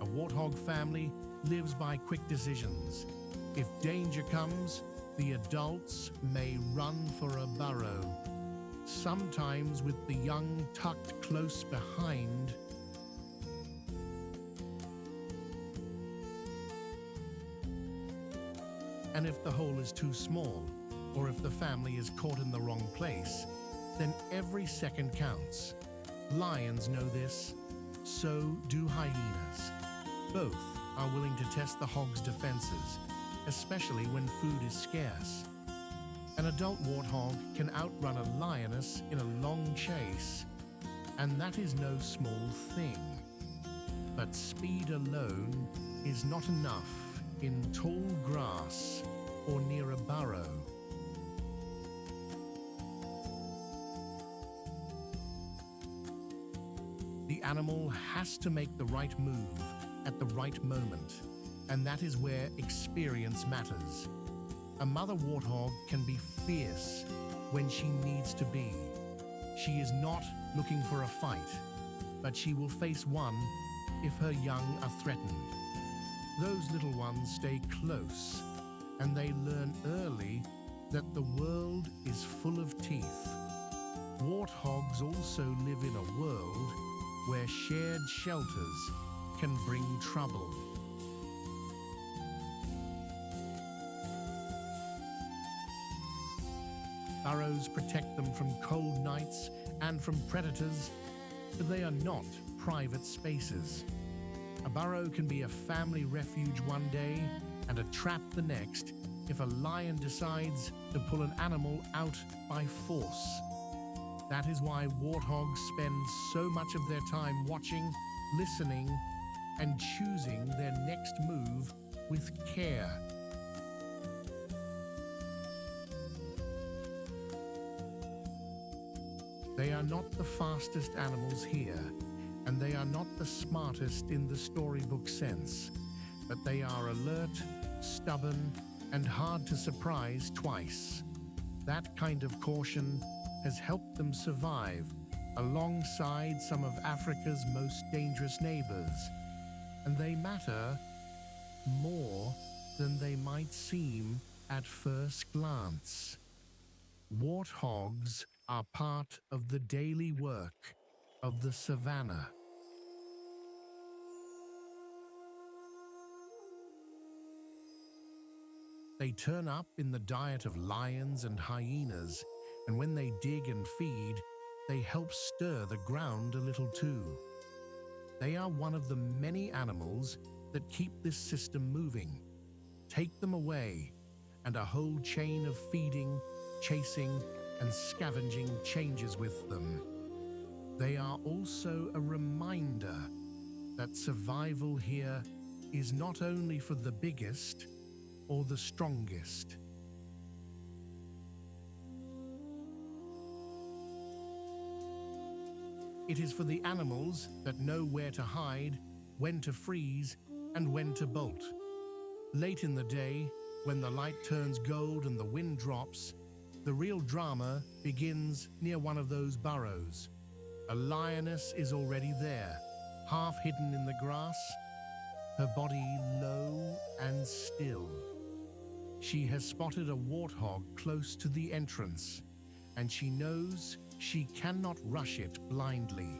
A warthog family lives by quick decisions. If danger comes, the adults may run for a burrow, sometimes with the young tucked close behind. And if the hole is too small, or if the family is caught in the wrong place, then every second counts. Lions know this, so do hyenas. Both are willing to test the hog's defenses, especially when food is scarce. An adult warthog can outrun a lioness in a long chase, and that is no small thing. But speed alone is not enough in tall grass or near a burrow. The animal has to make the right move at the right moment, and that is where experience matters. A mother warthog can be fierce when she needs to be. She is not looking for a fight, but she will face one if her young are threatened. Those little ones stay close, and they learn early that the world is full of teeth. Warthogs also live in a world where shared shelters can bring trouble. Burrows protect them from cold nights and from predators, but they are not private spaces. A burrow can be a family refuge one day and a trap the next if a lion decides to pull an animal out by force. That is why warthogs spend so much of their time watching listening, and choosing their next move with care. They are not the fastest animals here, and they are not the smartest in the storybook sense, but they are alert, stubborn, and hard to surprise twice. That kind of caution has helped them survive alongside some of Africa's most dangerous neighbors, and they matter more than they might seem at first glance. Warthogs are part of the daily work of the savannah. They turn up in the diet of lions and hyenas, and when they dig and feed, they help stir the ground a little too. They are one of the many animals that keep this system moving. Take them away, and a whole chain of feeding, chasing, and scavenging changes with them. They are also a reminder that survival here is not only for the biggest or the strongest. It is for the animals that know where to hide, when to freeze, and when to bolt. Late in the day, when the light turns gold and the wind drops, the real drama begins near one of those burrows. A lioness is already there, half hidden in the grass, her body low and still. She has spotted a warthog close to the entrance, and she knows she cannot rush it blindly.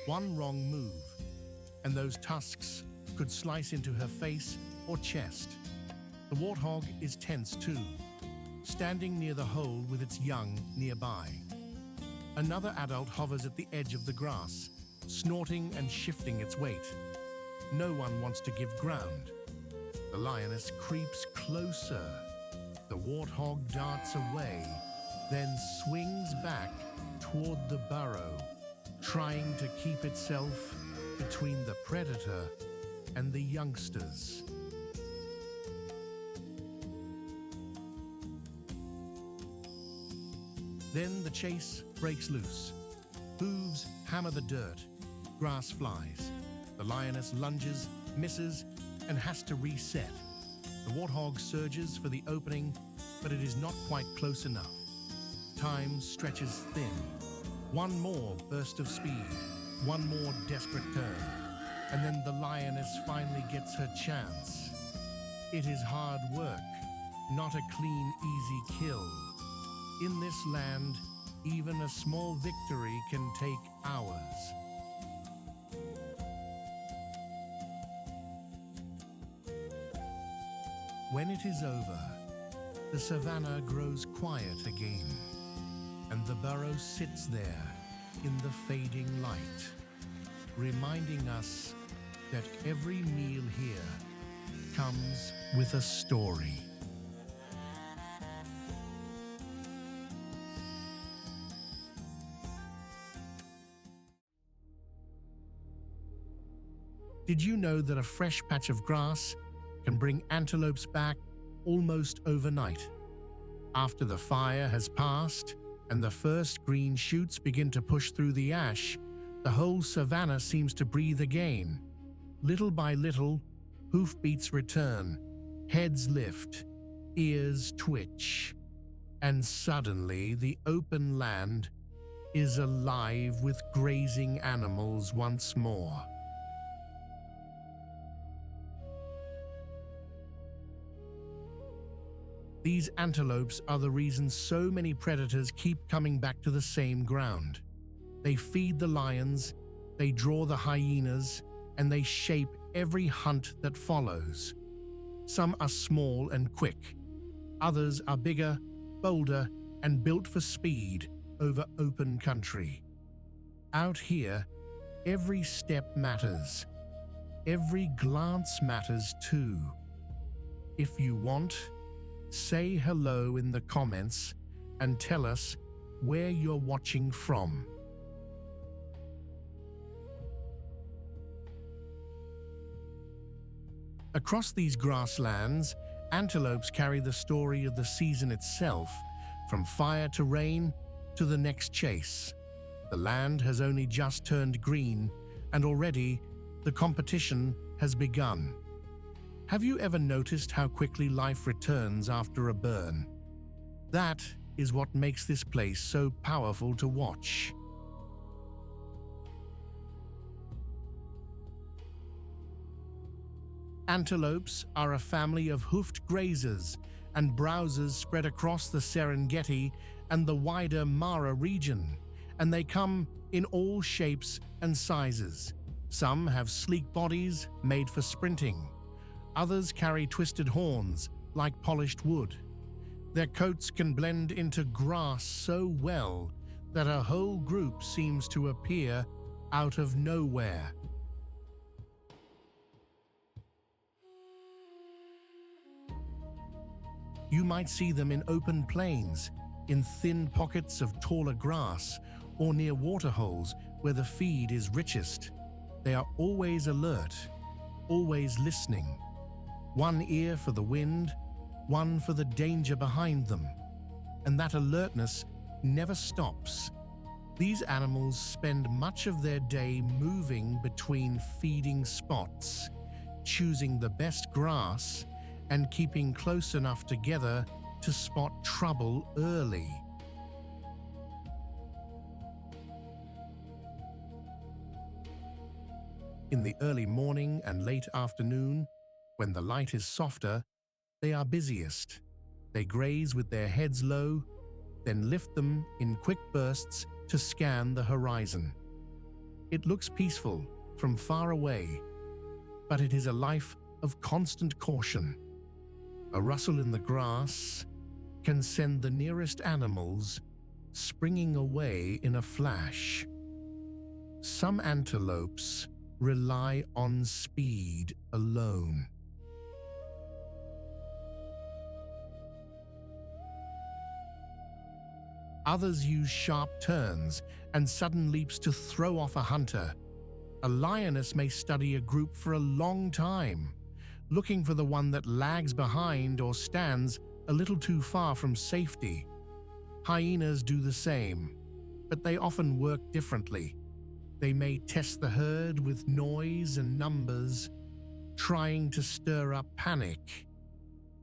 One wrong move, and those tusks could slice into her face or chest. The warthog is tense too, standing near the hole with its young nearby. Another adult hovers at the edge of the grass, snorting and shifting its weight. No one wants to give ground. The lioness creeps closer. The warthog darts away, then swings back toward the burrow, trying to keep itself between the predator and the youngsters. Then the chase breaks loose. Hooves hammer the dirt. Grass flies. The lioness lunges, misses, and has to reset. The warthog surges for the opening, but it is not quite close enough. Time stretches thin. One more burst of speed, one more desperate turn, and then the lioness finally gets her chance. It is hard work, not a clean, easy kill. In this land, even a small victory can take hours. When it is over, the savannah grows quiet again, and the burrow sits there in the fading light, reminding us that every meal here comes with a story. Did you know that a fresh patch of grass can bring antelopes back almost overnight? After the fire has passed and the first green shoots begin to push through the ash, the whole savannah seems to breathe again. Little by little, hoofbeats return, heads lift, ears twitch, and suddenly the open land is alive with grazing animals once more. These antelopes are the reason so many predators keep coming back to the same ground. They feed the lions, they draw the hyenas, and they shape every hunt that follows. Some are small and quick. Others are bigger, bolder, and built for speed over open country. Out here, every step matters. Every glance matters too. If you want, say hello in the comments and tell us where you're watching from. Across these grasslands, antelopes carry the story of the season itself, from fire to rain to the next chase. The land has only just turned green, and already the competition has begun. Have you ever noticed how quickly life returns after a burn? That is what makes this place so powerful to watch. Antelopes are a family of hoofed grazers and browsers spread across the Serengeti and the wider Mara region, and they come in all shapes and sizes. Some have sleek bodies made for sprinting. Others carry twisted horns like polished wood. Their coats can blend into grass so well that a whole group seems to appear out of nowhere. You might see them in open plains, in thin pockets of taller grass, or near waterholes where the feed is richest. They are always alert, always listening. One ear for the wind, one for the danger behind them. And that alertness never stops. These animals spend much of their day moving between feeding spots, choosing the best grass, and keeping close enough together to spot trouble early. In the early morning and late afternoon, when the light is softer, they are busiest. They graze with their heads low, then lift them in quick bursts to scan the horizon. It looks peaceful from far away, but it is a life of constant caution. A rustle in the grass can send the nearest animals springing away in a flash. Some antelopes rely on speed alone. Others use sharp turns and sudden leaps to throw off a hunter. A lioness may study a group for a long time, looking for the one that lags behind or stands a little too far from safety. Hyenas do the same, but they often work differently. They may test the herd with noise and numbers, trying to stir up panic.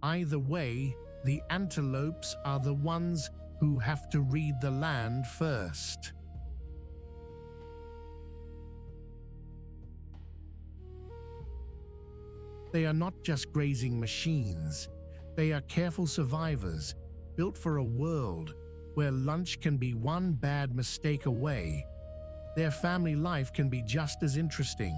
Either way, the antelopes are the ones who have to read the land first. They are not just grazing machines. They are careful survivors, built for a world where lunch can be one bad mistake away. Their family life can be just as interesting.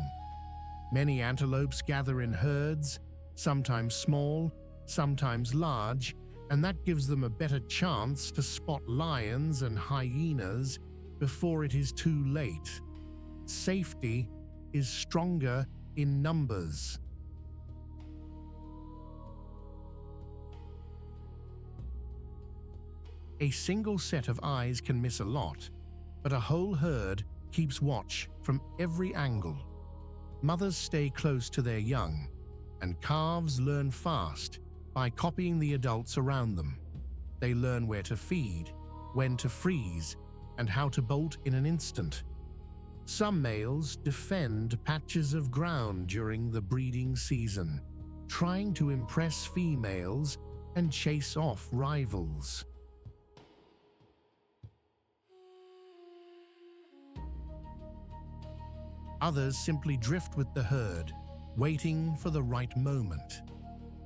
Many antelopes gather in herds, sometimes small, sometimes large, and that gives them a better chance to spot lions and hyenas before it is too late. Safety is stronger in numbers. A single set of eyes can miss a lot, but a whole herd keeps watch from every angle. Mothers stay close to their young, and calves learn fast by copying the adults around them. They learn where to feed, when to freeze, and how to bolt in an instant. Some males defend patches of ground during the breeding season, trying to impress females and chase off rivals. Others simply drift with the herd, waiting for the right moment.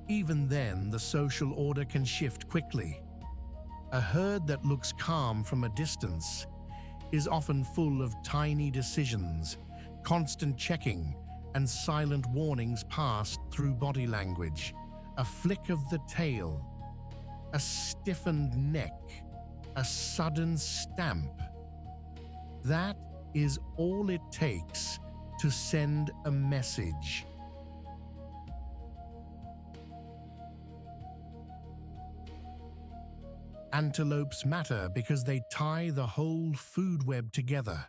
Even then, the social order can shift quickly. A herd that looks calm from a distance is often full of tiny decisions, constant checking, and silent warnings passed through body language. A flick of the tail, a stiffened neck, a sudden stamp. That is all it takes to send a message. Antelopes matter because they tie the whole food web together.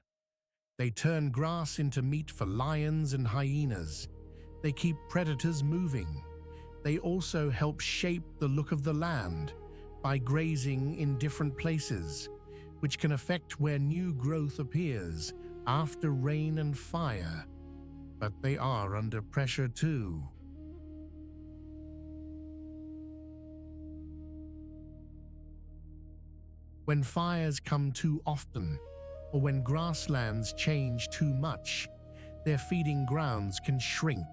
They turn grass into meat for lions and hyenas. They keep predators moving. They also help shape the look of the land by grazing in different places, which can affect where new growth appears after rain and fire. But they are under pressure too. When fires come too often, or when grasslands change too much, their feeding grounds can shrink.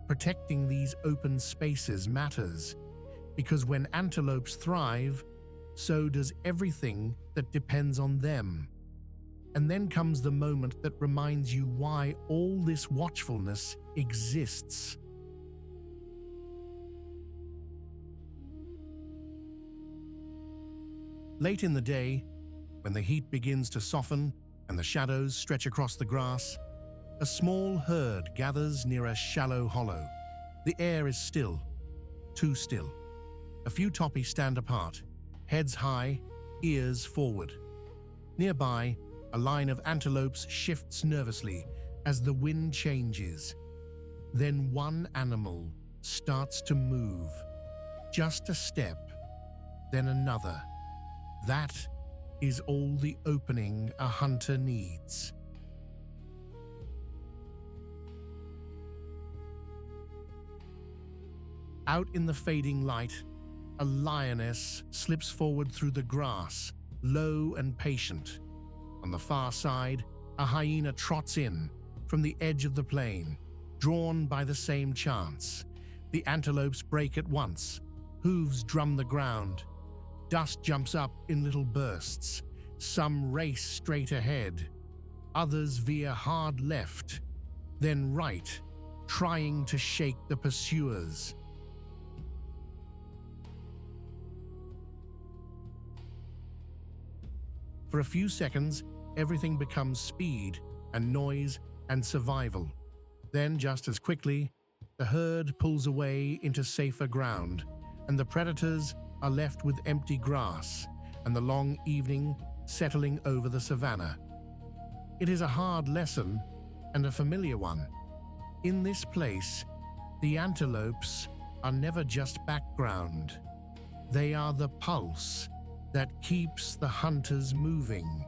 Protecting these open spaces matters, because when antelopes thrive, so does everything that depends on them. And then comes the moment that reminds you why all this watchfulness exists. Late in the day, when the heat begins to soften and the shadows stretch across the grass, a small herd gathers near a shallow hollow. The air is still, too still. A few toppies stand apart, heads high, ears forward. Nearby, a line of antelopes shifts nervously as the wind changes. Then one animal starts to move. Just a step, then another. That is all the opening a hunter needs. Out in the fading light, a lioness slips forward through the grass, low and patient. On the far side, a hyena trots in from the edge of the plain, drawn by the same chance. The antelopes break at once, hooves drum the ground. Dust jumps up in little bursts. Some race straight ahead. Others veer hard left, then right, trying to shake the pursuers. For a few seconds, everything becomes speed and noise and survival. Then, just as quickly, the herd pulls away into safer ground, and the predators are left with empty grass and the long evening settling over the savannah. It is a hard lesson and a familiar one. In this place, the antelopes are never just background. They are the pulse that keeps the hunters moving.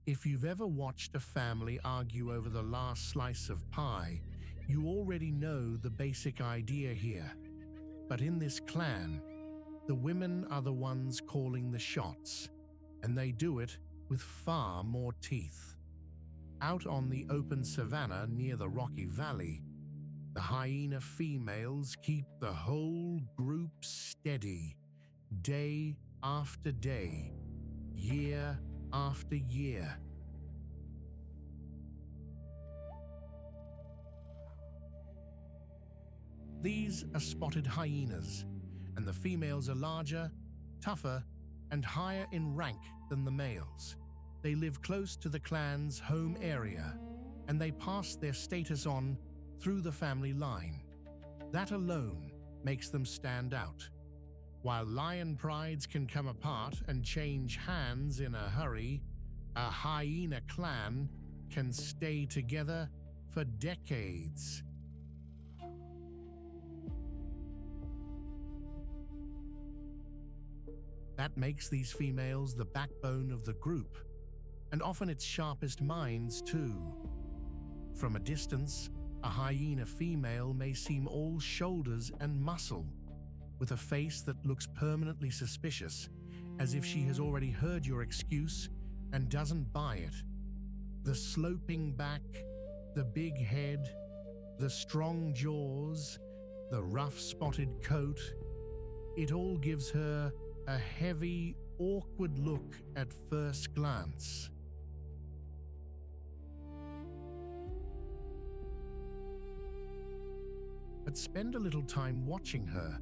If you've ever watched a family argue over the last slice of pie, you already know the basic idea here. But in this clan, the women are the ones calling the shots, and they do it with far more teeth. Out on the open savannah near the rocky valley, the hyena females keep the whole group steady, day after day, year after year. These are spotted hyenas, and the females are larger, tougher, and higher in rank than the males. They live close to the clan's home area, and they pass their status on through the family line. That alone makes them stand out. While lion prides can come apart and change hands in a hurry, a hyena clan can stay together for decades. That makes these females the backbone of the group, and often its sharpest minds too. From a distance, a hyena female may seem all shoulders and muscle, with a face that looks permanently suspicious, as if she has already heard your excuse and doesn't buy it. The sloping back, the big head, the strong jaws, the rough spotted coat, it all gives her a heavy, awkward look at first glance. But spend a little time watching her,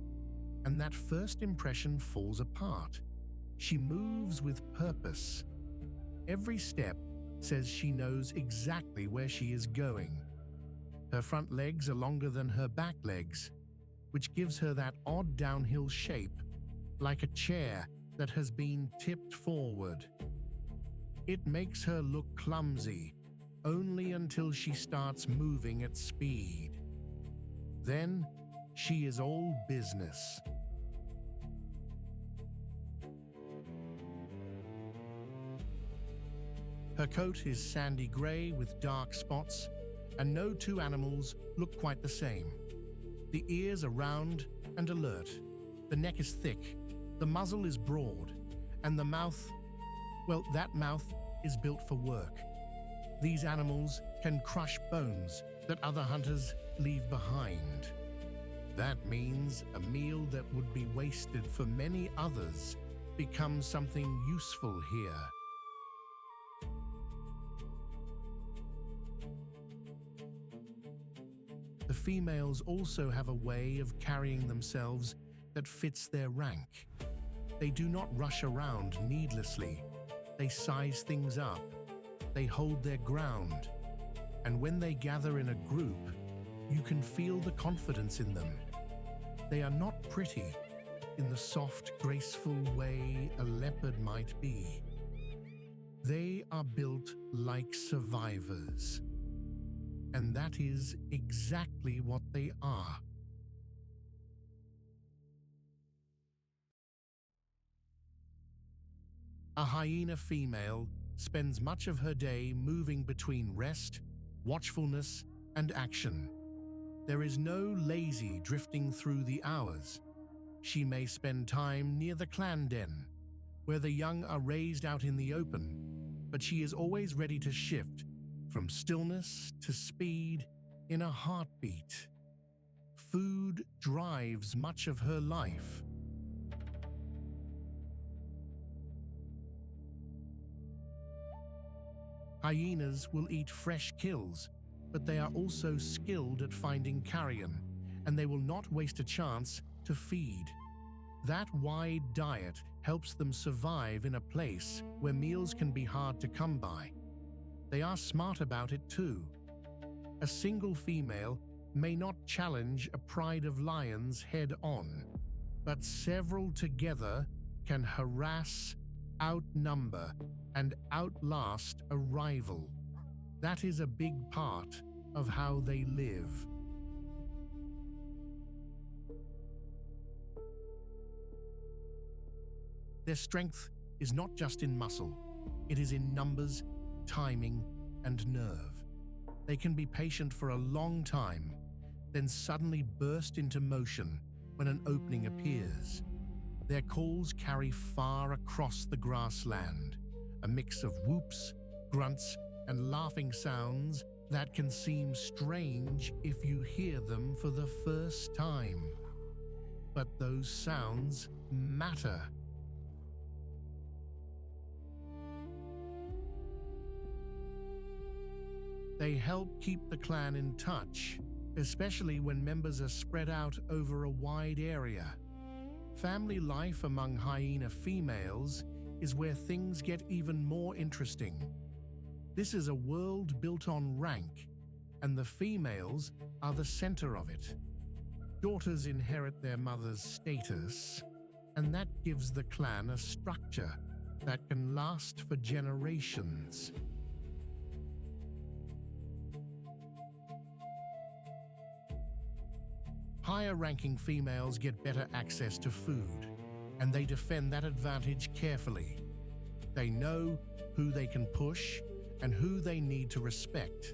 and that first impression falls apart. She moves with purpose. Every step says she knows exactly where she is going. Her front legs are longer than her back legs, which gives her that odd downhill shape, like a chair that has been tipped forward. It makes her look clumsy, only until she starts moving at speed. Then, she is all business. Her coat is sandy gray with dark spots, and no two animals look quite the same. The ears are round and alert, the neck is thick, the muzzle is broad, and the mouth, well, that mouth is built for work. These animals can crush bones that other hunters leave behind. That means a meal that would be wasted for many others becomes something useful here. The females also have a way of carrying themselves that fits their rank. They do not rush around needlessly. They size things up. They hold their ground. And when they gather in a group, you can feel the confidence in them. They are not pretty in the soft, graceful way a leopard might be. They are built like survivors. And that is exactly what they are. A hyena female spends much of her day moving between rest, watchfulness, and action. There is no lazy drifting through the hours. She may spend time near the clan den, where the young are raised out in the open, but she is always ready to shift from stillness to speed in a heartbeat. Food drives much of her life. Hyenas will eat fresh kills, but they are also skilled at finding carrion, and they will not waste a chance to feed. That wide diet helps them survive in a place where meals can be hard to come by. They are smart about it too. A single female may not challenge a pride of lions head-on, but several together can harass, outnumber, and outlast a rival. That is a big part of how they live. Their strength is not just in muscle, it is in numbers, timing, and nerve. They can be patient for a long time, then suddenly burst into motion when an opening appears. Their calls carry far across the grassland, a mix of whoops, grunts, and laughing sounds that can seem strange if you hear them for the first time. But those sounds matter. They help keep the clan in touch, especially when members are spread out over a wide area. Family life among hyena females is where things get even more interesting. This is a world built on rank, and the females are the center of it. Daughters inherit their mother's status, and that gives the clan a structure that can last for generations. Higher-ranking females get better access to food, and they defend that advantage carefully. They know who they can push and who they need to respect.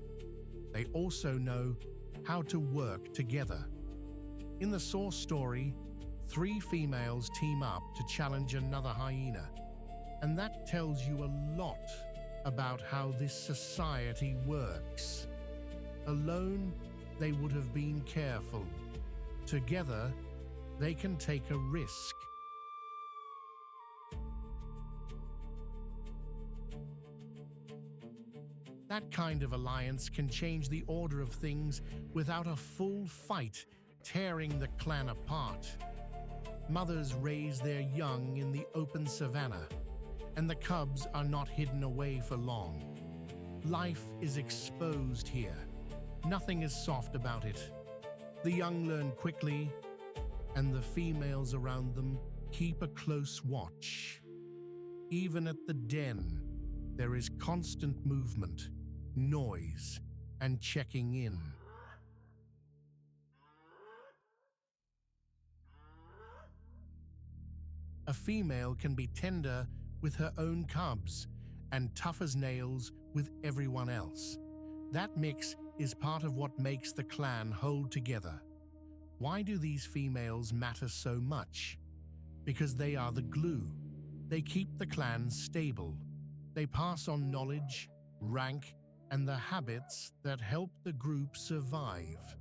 They also know how to work together. In the source story, 3 females team up to challenge another hyena, and that tells you a lot about how this society works. Alone, they would have been careful. Together, they can take a risk. That kind of alliance can change the order of things without a full fight tearing the clan apart. Mothers raise their young in the open savannah, and the cubs are not hidden away for long. Life is exposed here. Nothing is soft about it. The young learn quickly, and the females around them keep a close watch. Even at the den, there is constant movement, noise, and checking in. A female can be tender with her own cubs and tough as nails with everyone else. That mix is part of what makes the clan hold together. Why do these females matter so much? Because they are the glue. They keep the clan stable. They pass on knowledge, rank, and the habits that help the group survive.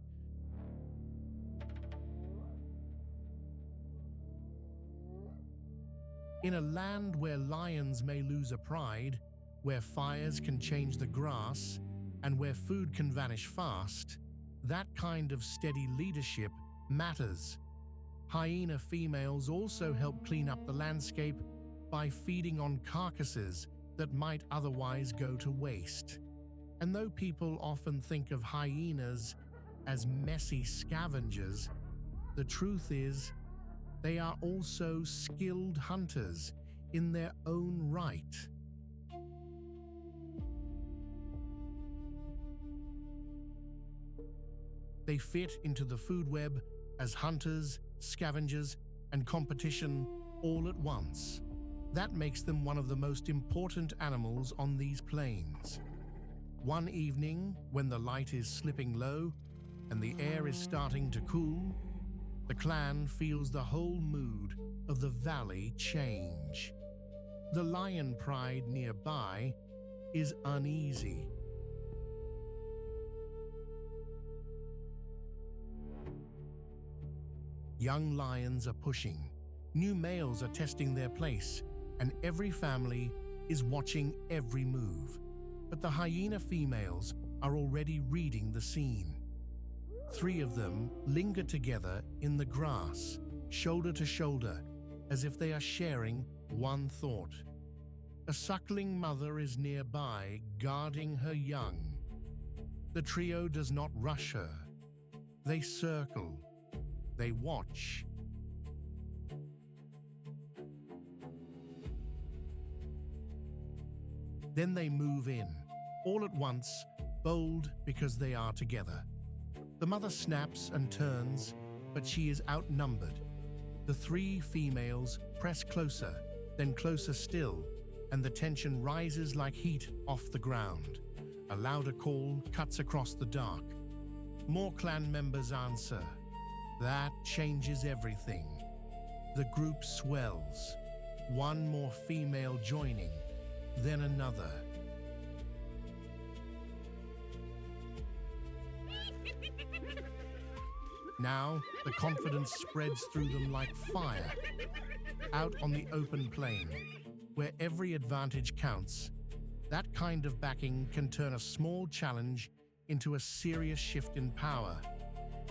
In a land where lions may lose a pride, where fires can change the grass, and where food can vanish fast, that kind of steady leadership matters. Hyena females also help clean up the landscape by feeding on carcasses that might otherwise go to waste. And though people often think of hyenas as messy scavengers, the truth is they are also skilled hunters in their own right. They fit into the food web as hunters, scavengers, and competition all at once. That makes them one of the most important animals on these plains. One evening, when the light is slipping low and the air is starting to cool, the clan feels the whole mood of the valley change. The lion pride nearby is uneasy. Young lions are pushing, new males are testing their place, and every family is watching every move. But the hyena females are already reading the scene. 3 of them linger together in the grass, shoulder to shoulder, as if they are sharing one thought. A suckling mother is nearby, guarding her young. The trio does not rush her. They circle. They watch. Then they move in, all at once, bold because they are together. The mother snaps and turns, but she is outnumbered. The 3 females press closer, then closer still, and the tension rises like heat off the ground. A louder call cuts across the dark. More clan members answer. That changes everything. The group swells. One more female joining, then another. Now, the confidence spreads through them like fire. Out on the open plain, where every advantage counts, that kind of backing can turn a small challenge into a serious shift in power.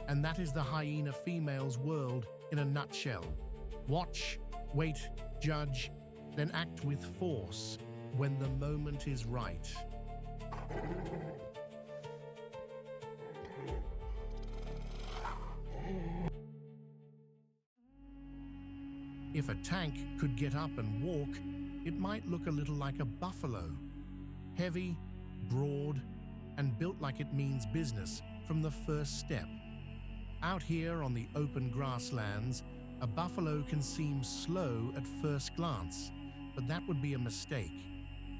And that is the hyena female's world in a nutshell. Watch, wait, judge, then act with force when the moment is right. If a tank could get up and walk, it might look a little like a buffalo. Heavy, broad, and built like it means business from the first step. Out here on the open grasslands, a buffalo can seem slow at first glance, but that would be a mistake.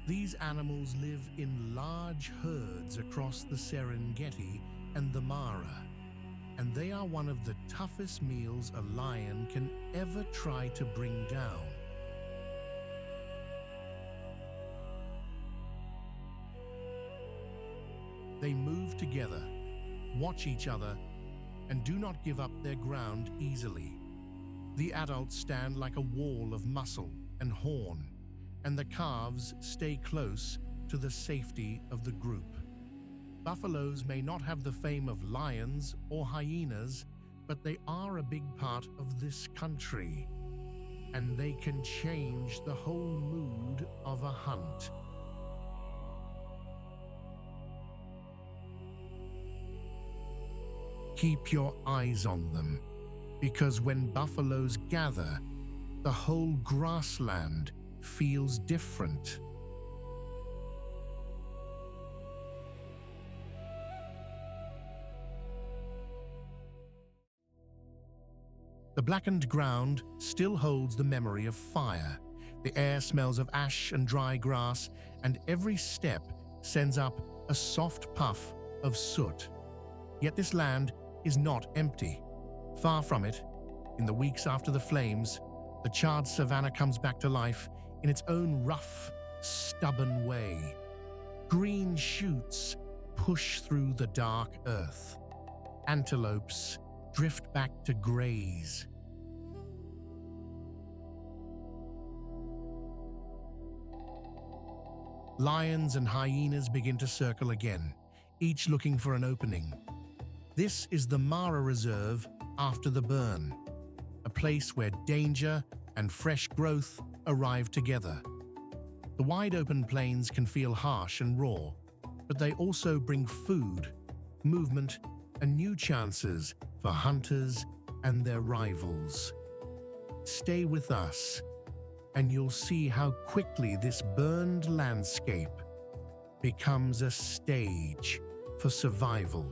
These animals live in large herds across the Serengeti and the Mara, and they are one of the toughest meals a lion can ever try to bring down. They move together, watch each other, and do not give up their ground easily. The adults stand like a wall of muscle and horn, and the calves stay close to the safety of the group. Buffaloes may not have the fame of lions or hyenas, but they are a big part of this country, and they can change the whole mood of a hunt. Keep your eyes on them, because when buffaloes gather, the whole grassland feels different. The blackened ground still holds the memory of fire. The air smells of ash and dry grass, and every step sends up a soft puff of soot. Yet this land is not empty. Far from it, in the weeks after the flames, the charred savannah comes back to life in its own rough, stubborn way. Green shoots push through the dark earth. Antelopes drift back to graze. Lions and hyenas begin to circle again, each looking for an opening. This is the Mara Reserve after the burn, a place where danger and fresh growth arrive together. The wide-open plains can feel harsh and raw, but they also bring food, movement, and new chances for hunters and their rivals. Stay with us, and you'll see how quickly this burned landscape becomes a stage for survival.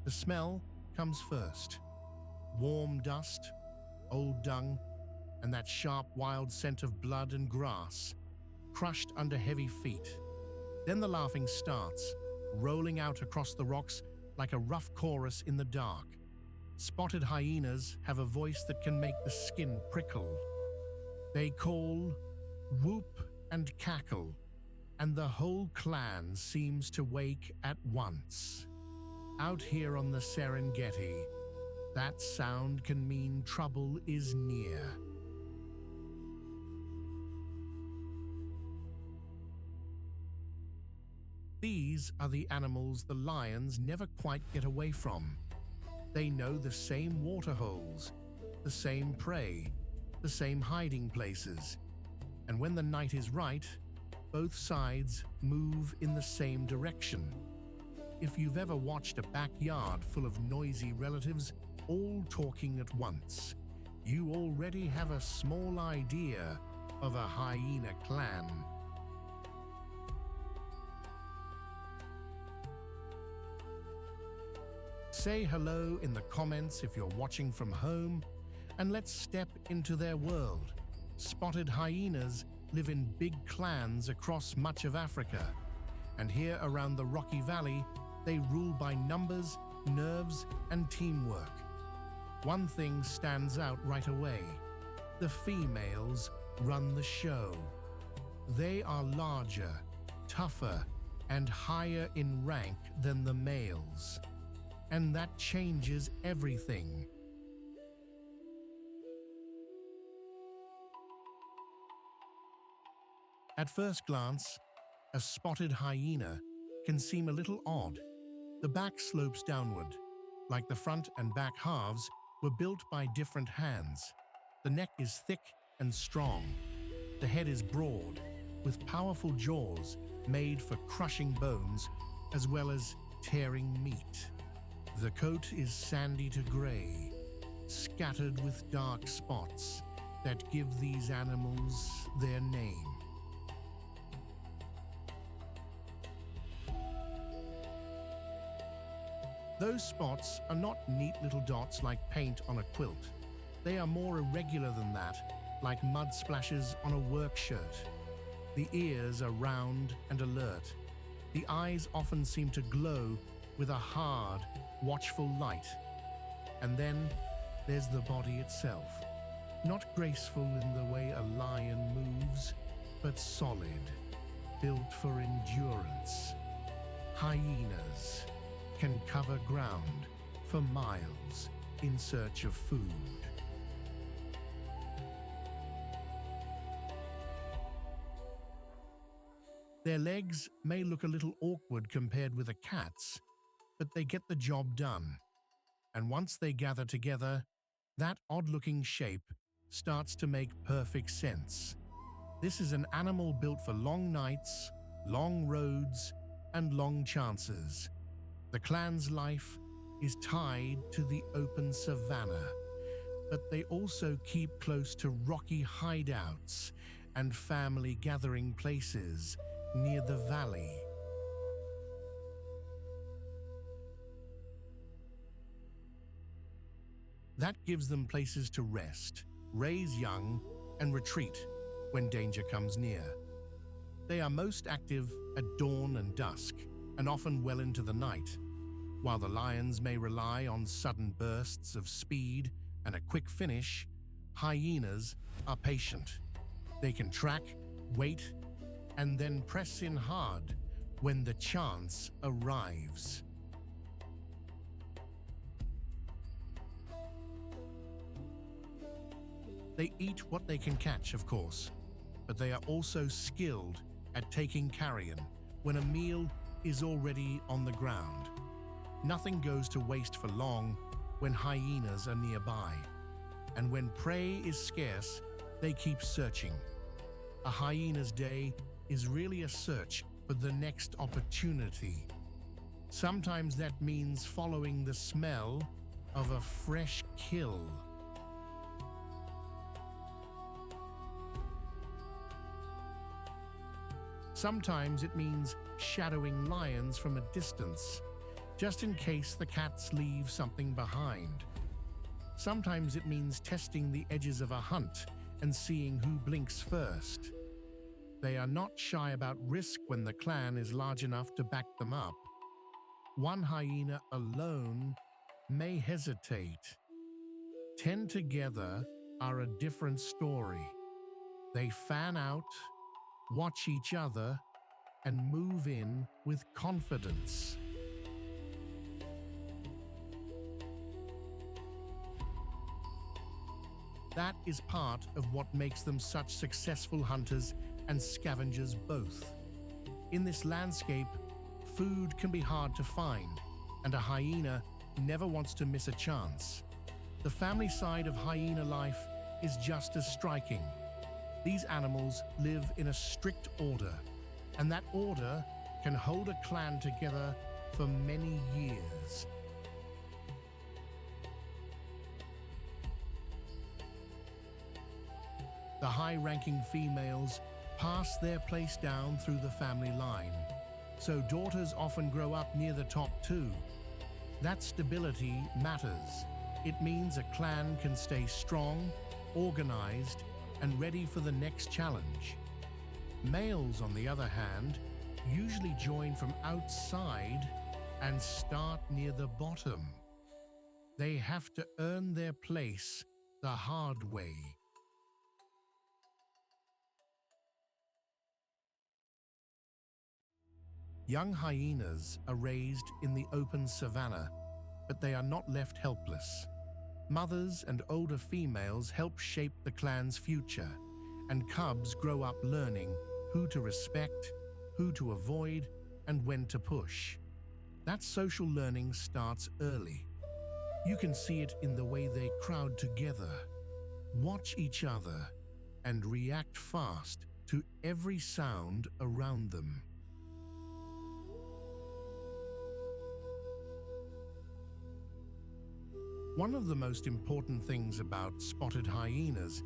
The smell comes first. Warm dust, old dung, and that sharp, wild scent of blood and grass, crushed under heavy feet. Then the laughing starts, rolling out across the rocks like a rough chorus in the dark. Spotted hyenas have a voice that can make the skin prickle. They call, whoop, and cackle, and the whole clan seems to wake at once. Out here on the Serengeti, that sound can mean trouble is near. These are the animals the lions never quite get away from. They know the same waterholes, the same prey, the same hiding places. And when the night is right, both sides move in the same direction. If you've ever watched a backyard full of noisy relatives all talking at once, you already have a small idea of a hyena clan. Say hello in the comments if you're watching from home, and let's step into their world. Spotted hyenas live in big clans across much of Africa, and here around the Rocky Valley, they rule by numbers, nerves, and teamwork. One thing stands out right away. The females run the show. They are larger, tougher, and higher in rank than the males. And that changes everything. At first glance, a spotted hyena can seem a little odd. The back slopes downward, like the front and back halves were built by different hands. The neck is thick and strong. The head is broad, with powerful jaws made for crushing bones as well as tearing meat. The coat is sandy to gray, scattered with dark spots that give these animals their name. Those spots are not neat little dots like paint on a quilt. They are more irregular than that, like mud splashes on a work shirt. The ears are round and alert. The eyes often seem to glow with a hard, watchful light. And then there's the body itself. Not graceful in the way a lion moves, but solid, built for endurance. Hyenas can cover ground for miles in search of food. Their legs may look a little awkward compared with a cat's, but they get the job done. And once they gather together, that odd-looking shape starts to make perfect sense. This is an animal built for long nights, long roads, and long chances. The clan's life is tied to the open savannah, but they also keep close to rocky hideouts and family gathering places near the valley. That gives them places to rest, raise young, and retreat when danger comes near. They are most active at dawn and dusk, and often well into the night. While the lions may rely on sudden bursts of speed and a quick finish, hyenas are patient. They can track, wait, and then press in hard when the chance arrives. They eat what they can catch, of course, but they are also skilled at taking carrion when a meal is already on the ground. Nothing goes to waste for long when hyenas are nearby, and when prey is scarce, they keep searching. A hyena's day is really a search for the next opportunity. Sometimes that means following the smell of a fresh kill. Sometimes it means shadowing lions from a distance, just in case the cats leave something behind. Sometimes it means testing the edges of a hunt and seeing who blinks first. They are not shy about risk when the clan is large enough to back them up. One hyena alone may hesitate. 10 together are a different story. They fan out, watch each other, and move in with confidence. That is part of what makes them such successful hunters and scavengers both. In this landscape, food can be hard to find, and a hyena never wants to miss a chance. The family side of hyena life is just as striking. These animals live in a strict order, and that order can hold a clan together for many years. The high-ranking females pass their place down through the family line, so daughters often grow up near the top too. That stability matters. It means a clan can stay strong, organized, and ready for the next challenge. Males, on the other hand, usually join from outside and start near the bottom. They have to earn their place the hard way. Young hyenas are raised in the open savannah, but they are not left helpless. Mothers and older females help shape the clan's future, and cubs grow up learning who to respect, who to avoid, and when to push. That social learning starts early. You can see it in the way they crowd together, watch each other, and react fast to every sound around them. One of the most important things about spotted hyenas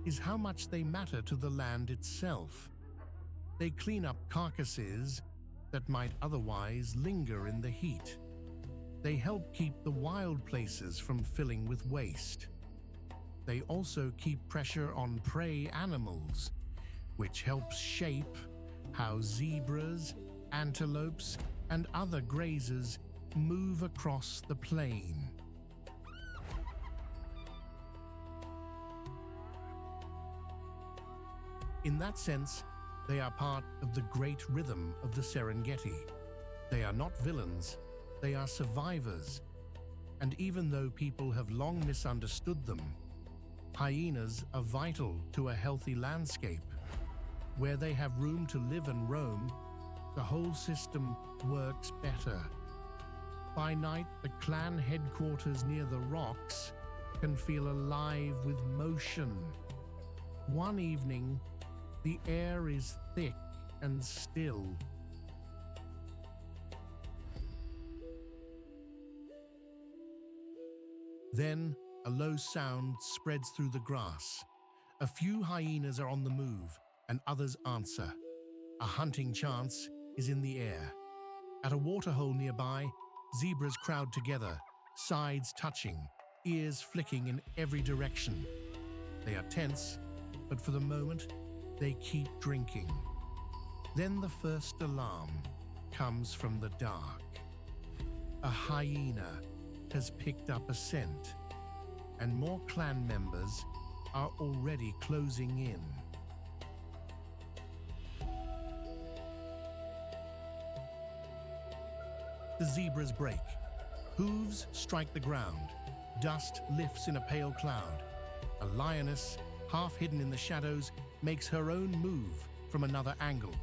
is how much they matter to the land itself. They clean up carcasses that might otherwise linger in the heat. They help keep the wild places from filling with waste. They also keep pressure on prey animals, which helps shape how zebras, antelopes, and other grazers move across the plain. In that sense, they are part of the great rhythm of the Serengeti. They are not villains, they are survivors. And even though people have long misunderstood them, hyenas are vital to a healthy landscape. Where they have room to live and roam, the whole system works better. By night, the clan headquarters near the rocks can feel alive with motion. One evening, The air is thick and still. Then a low sound spreads through the grass. A few hyenas are on the move, and others answer. A hunting chance is in the air. At a waterhole nearby, zebras crowd together, sides touching, ears flicking in every direction. They are tense, but for the moment, they keep drinking. Then the first alarm comes from the dark. A hyena has picked up a scent, and more clan members are already closing in. The zebras break. Hooves strike the ground. Dust lifts in a pale cloud. A lioness, half hidden in the shadows, makes her own move from another angle.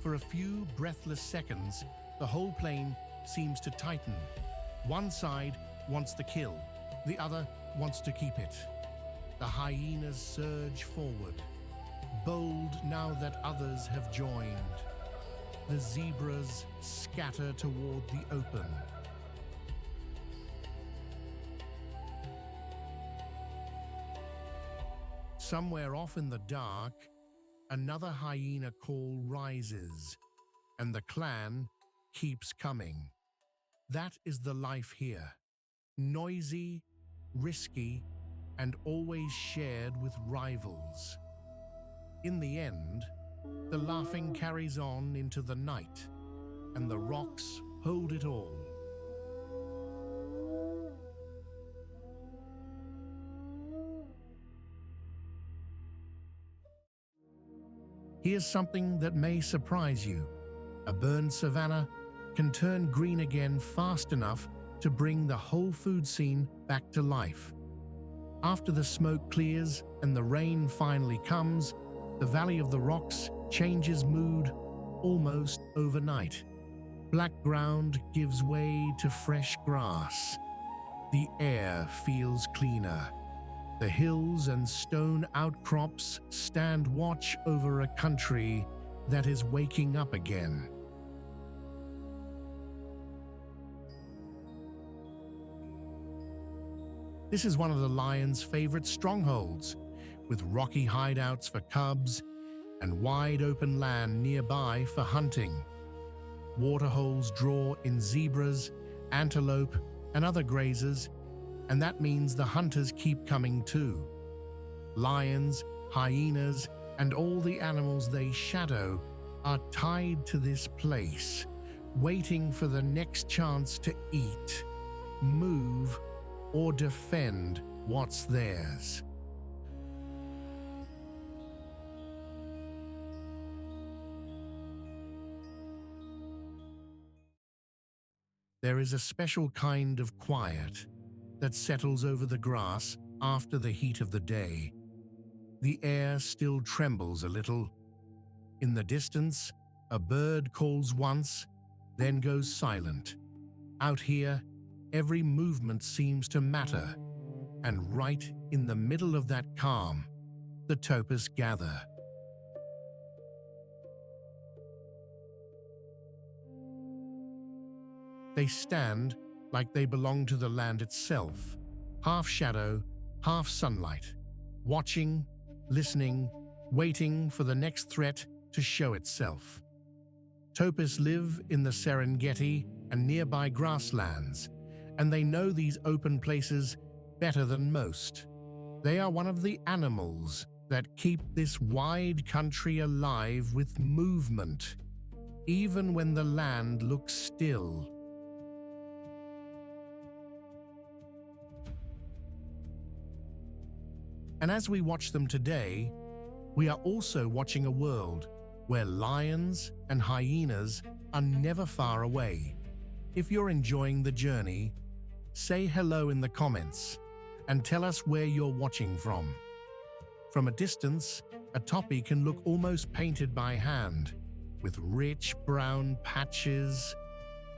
For a few breathless seconds, the whole plain seems to tighten. One side wants the kill, the other wants to keep it. The hyenas surge forward, bold now that others have joined. The zebras scatter toward the open. Somewhere off in the dark, another hyena call rises, and the clan keeps coming. That is the life here. Noisy, risky, and always shared with rivals. In the end, the laughing carries on into the night, and the rocks hold it all. Here's something that may surprise you. A burned savannah can turn green again fast enough to bring the whole food scene back to life. After the smoke clears and the rain finally comes, the Valley of the Rocks changes mood almost overnight. Black ground gives way to fresh grass. The air feels cleaner. The hills and stone outcrops stand watch over a country that is waking up again. This is one of the lion's favorite strongholds, with rocky hideouts for cubs and wide open land nearby for hunting. Waterholes draw in zebras, antelope, and other grazers, and that means the hunters keep coming too. Lions, hyenas, and all the animals they shadow are tied to this place, waiting for the next chance to eat, move, or defend what's theirs. There is a special kind of quiet that settles over the grass after the heat of the day. The air still trembles a little. In the distance, a bird calls once, then goes silent. Out here, every movement seems to matter, and right in the middle of that calm, the topers gather. They stand like they belong to the land itself, half shadow, half sunlight, watching, listening, waiting for the next threat to show itself. Topers live in the Serengeti and nearby grasslands, and they know these open places better than most. They are one of the animals that keep this wide country alive with movement, even when the land looks still. And as we watch them today, we are also watching a world where lions and hyenas are never far away. If you're enjoying the journey, say hello in the comments and tell us where you're watching from. From a distance, a topi can look almost painted by hand, with rich brown patches,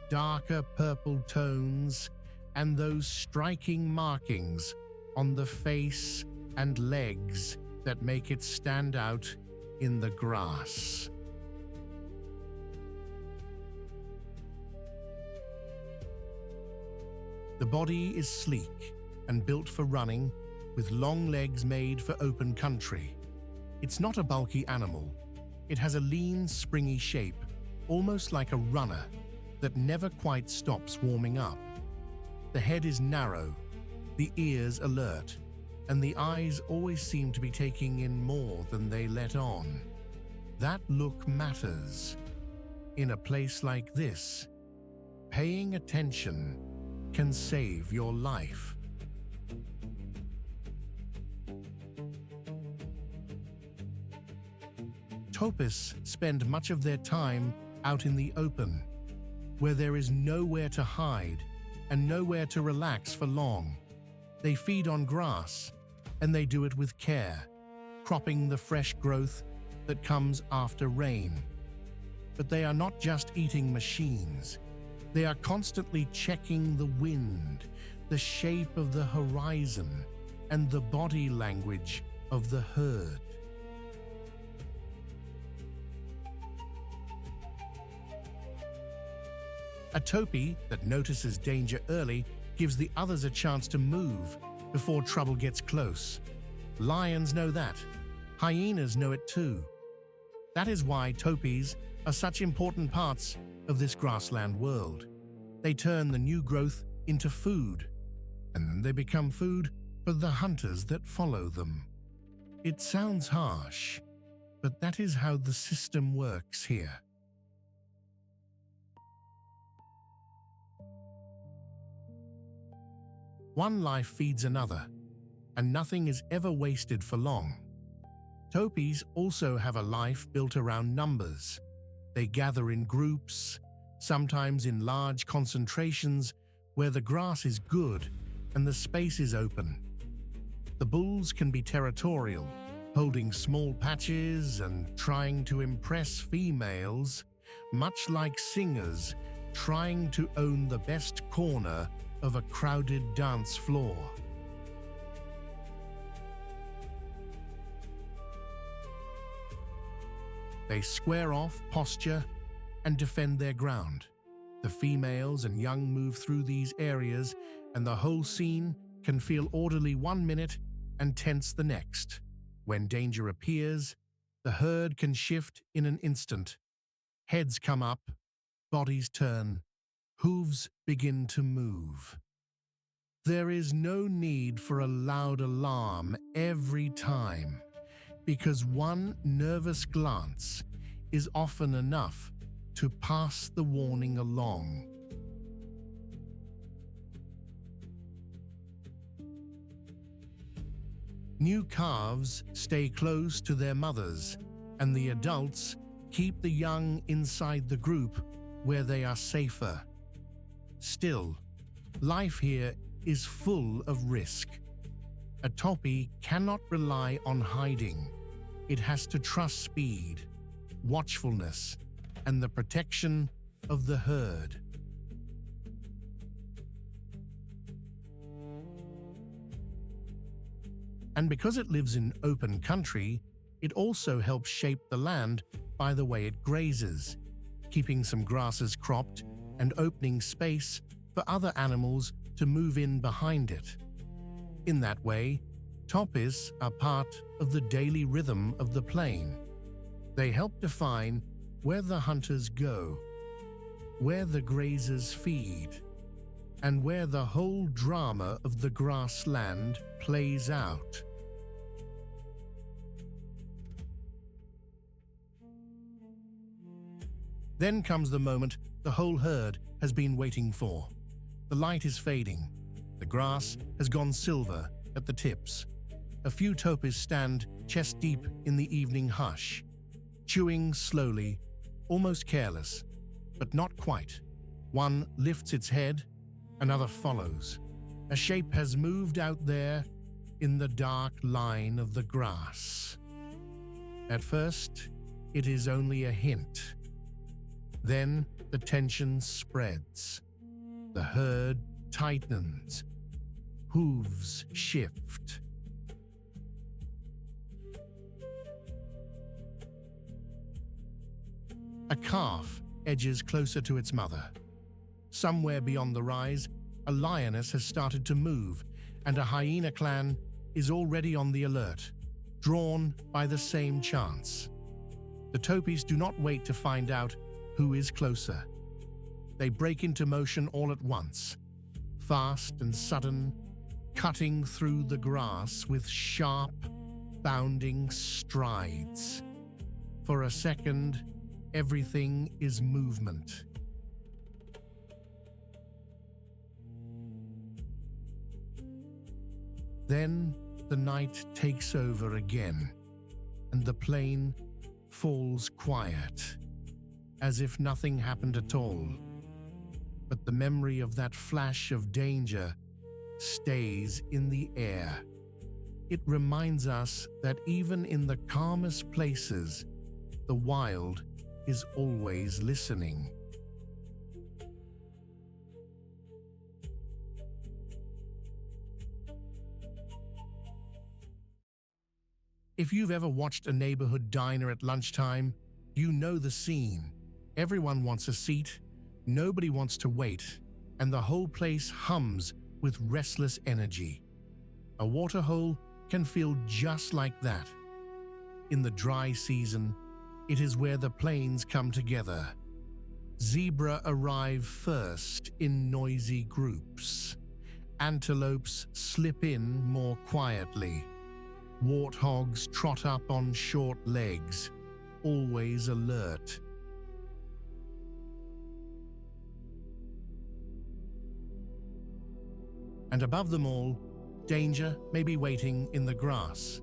darker purple tones, and those striking markings on the face and legs that make it stand out in the grass. The body is sleek and built for running, with long legs made for open country. It's not a bulky animal. It has a lean, springy shape, almost like a runner, that never quite stops warming up. The head is narrow, the ears alert, and the eyes always seem to be taking in more than they let on. That look matters. In a place like this, paying attention can save your life. Topis spend much of their time out in the open, where there is nowhere to hide and nowhere to relax for long. They feed on grass, and they do it with care, cropping the fresh growth that comes after rain. But they are not just eating machines. They are constantly checking the wind, the shape of the horizon, and the body language of the herd. A topi that notices danger early gives the others a chance to move before trouble gets close. Lions know that. Hyenas know it too. That is why topis are such important parts of this grassland world. They turn the new growth into food, and they become food for the hunters that follow them. It sounds harsh, but that is how the system works here. One life feeds another, and nothing is ever wasted for long. Topis also have a life built around numbers. They gather in groups, sometimes in large concentrations where the grass is good and the space is open. The bulls can be territorial, holding small patches and trying to impress females, much like singers trying to own the best corner of a crowded dance floor. They square off, posture, and defend their ground. The females and young move through these areas, and the whole scene can feel orderly 1 minute and tense the next. When danger appears, the herd can shift in an instant. Heads come up, bodies turn, hooves begin to move. There is no need for a loud alarm every time, because one nervous glance is often enough to pass the warning along. New calves stay close to their mothers, and the adults keep the young inside the group where they are safer. Still, life here is full of risk. A topi cannot rely on hiding. It has to trust speed, watchfulness, and the protection of the herd. And because it lives in open country, it also helps shape the land by the way it grazes, keeping some grasses cropped and opening space for other animals to move in behind it. In that way, topis are part of the daily rhythm of the plain. They help define where the hunters go, where the grazers feed, and where the whole drama of the grassland plays out. Then comes the moment the whole herd has been waiting for. The light is fading. The grass has gone silver at the tips. A few topis stand chest deep in the evening hush, chewing slowly, almost careless, but not quite. One lifts its head, another follows. A shape has moved out there in the dark line of the grass. At first, it is only a hint. Then the tension spreads. The herd tightens. Hooves shift. A calf edges closer to its mother. Somewhere beyond the rise, a lioness has started to move, and a hyena clan is already on the alert, drawn by the same chance. The topis do not wait to find out who is closer. They break into motion all at once, fast and sudden, cutting through the grass with sharp, bounding strides. For a second, everything is movement. Then the night takes over again, and the plain falls quiet, as if nothing happened at all. But the memory of that flash of danger stays in the air. It reminds us that even in the calmest places, the wild is always listening. If you've ever watched a neighborhood diner at lunchtime, you know the scene. Everyone wants a seat, nobody wants to wait, and the whole place hums with restless energy. A waterhole can feel just like that. In the dry season, it is where the plains come together. Zebra arrive first in noisy groups. Antelopes slip in more quietly. Warthogs trot up on short legs, always alert. And above them all, danger may be waiting in the grass.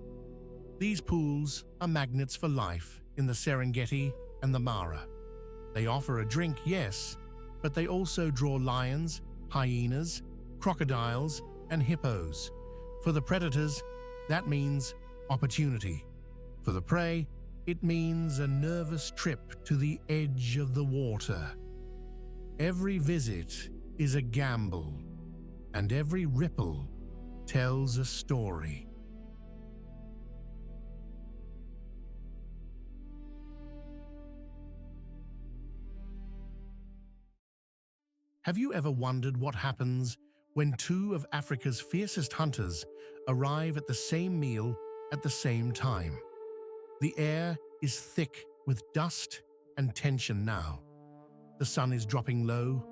These pools are magnets for life in the Serengeti and the Mara. They offer a drink, yes, but they also draw lions, hyenas, crocodiles, and hippos. For the predators, that means opportunity. For the prey, it means a nervous trip to the edge of the water. Every visit is a gamble, and every ripple tells a story. Have you ever wondered what happens when two of Africa's fiercest hunters arrive at the same meal at the same time? The air is thick with dust and tension now. The sun is dropping low,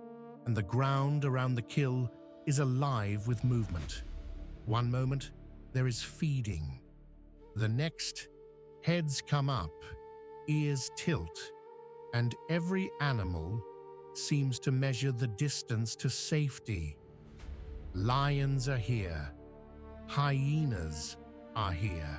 and the ground around the kill is alive with movement. One moment, there is feeding. The next, heads come up, ears tilt, and every animal seems to measure the distance to safety. Lions are here. Hyenas are here.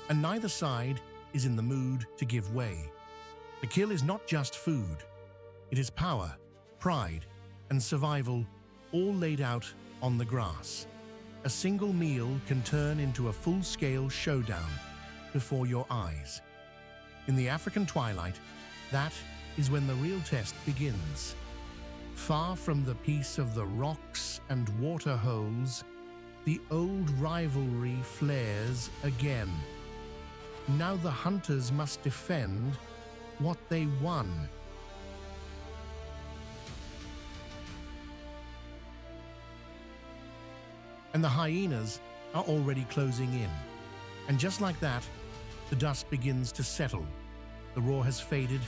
And neither side is in the mood to give way. The kill is not just food. It is power, pride, and survival all laid out on the grass. A single meal can turn into a full-scale showdown before your eyes. In the African twilight, that is when the real test begins. Far from the peace of the rocks and water holes, the old rivalry flares again. Now the hunters must defend what they won. And the hyenas are already closing in. And just like that, the dust begins to settle. The roar has faded,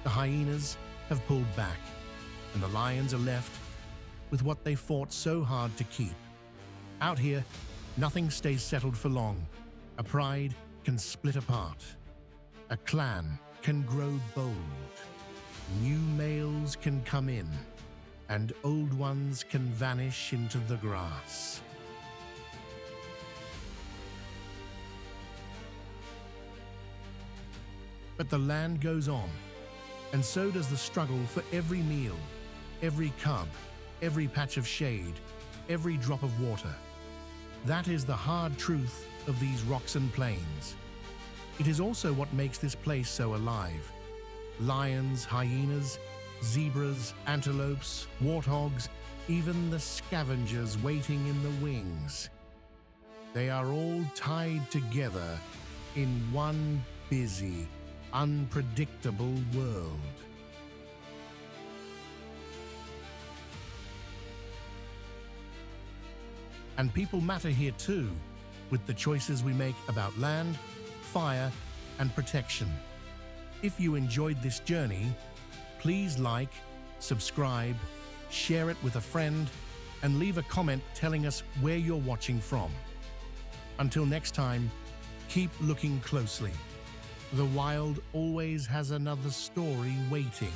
the hyenas have pulled back, and the lions are left with what they fought so hard to keep. Out here, nothing stays settled for long. A pride can split apart. A clan can grow bold. New males can come in, and old ones can vanish into the grass. But the land goes on, and so does the struggle for every meal, every cub, every patch of shade, every drop of water. That is the hard truth of these rocks and plains. It is also what makes this place so alive. Lions, hyenas, zebras, antelopes, warthogs, even the scavengers waiting in the wings. They are all tied together in one busy, unpredictable world. And people matter here too, with the choices we make about land, fire, and protection. If you enjoyed this journey, please like, subscribe, share it with a friend, and leave a comment telling us where you're watching from. Until next time, keep looking closely. The wild always has another story waiting.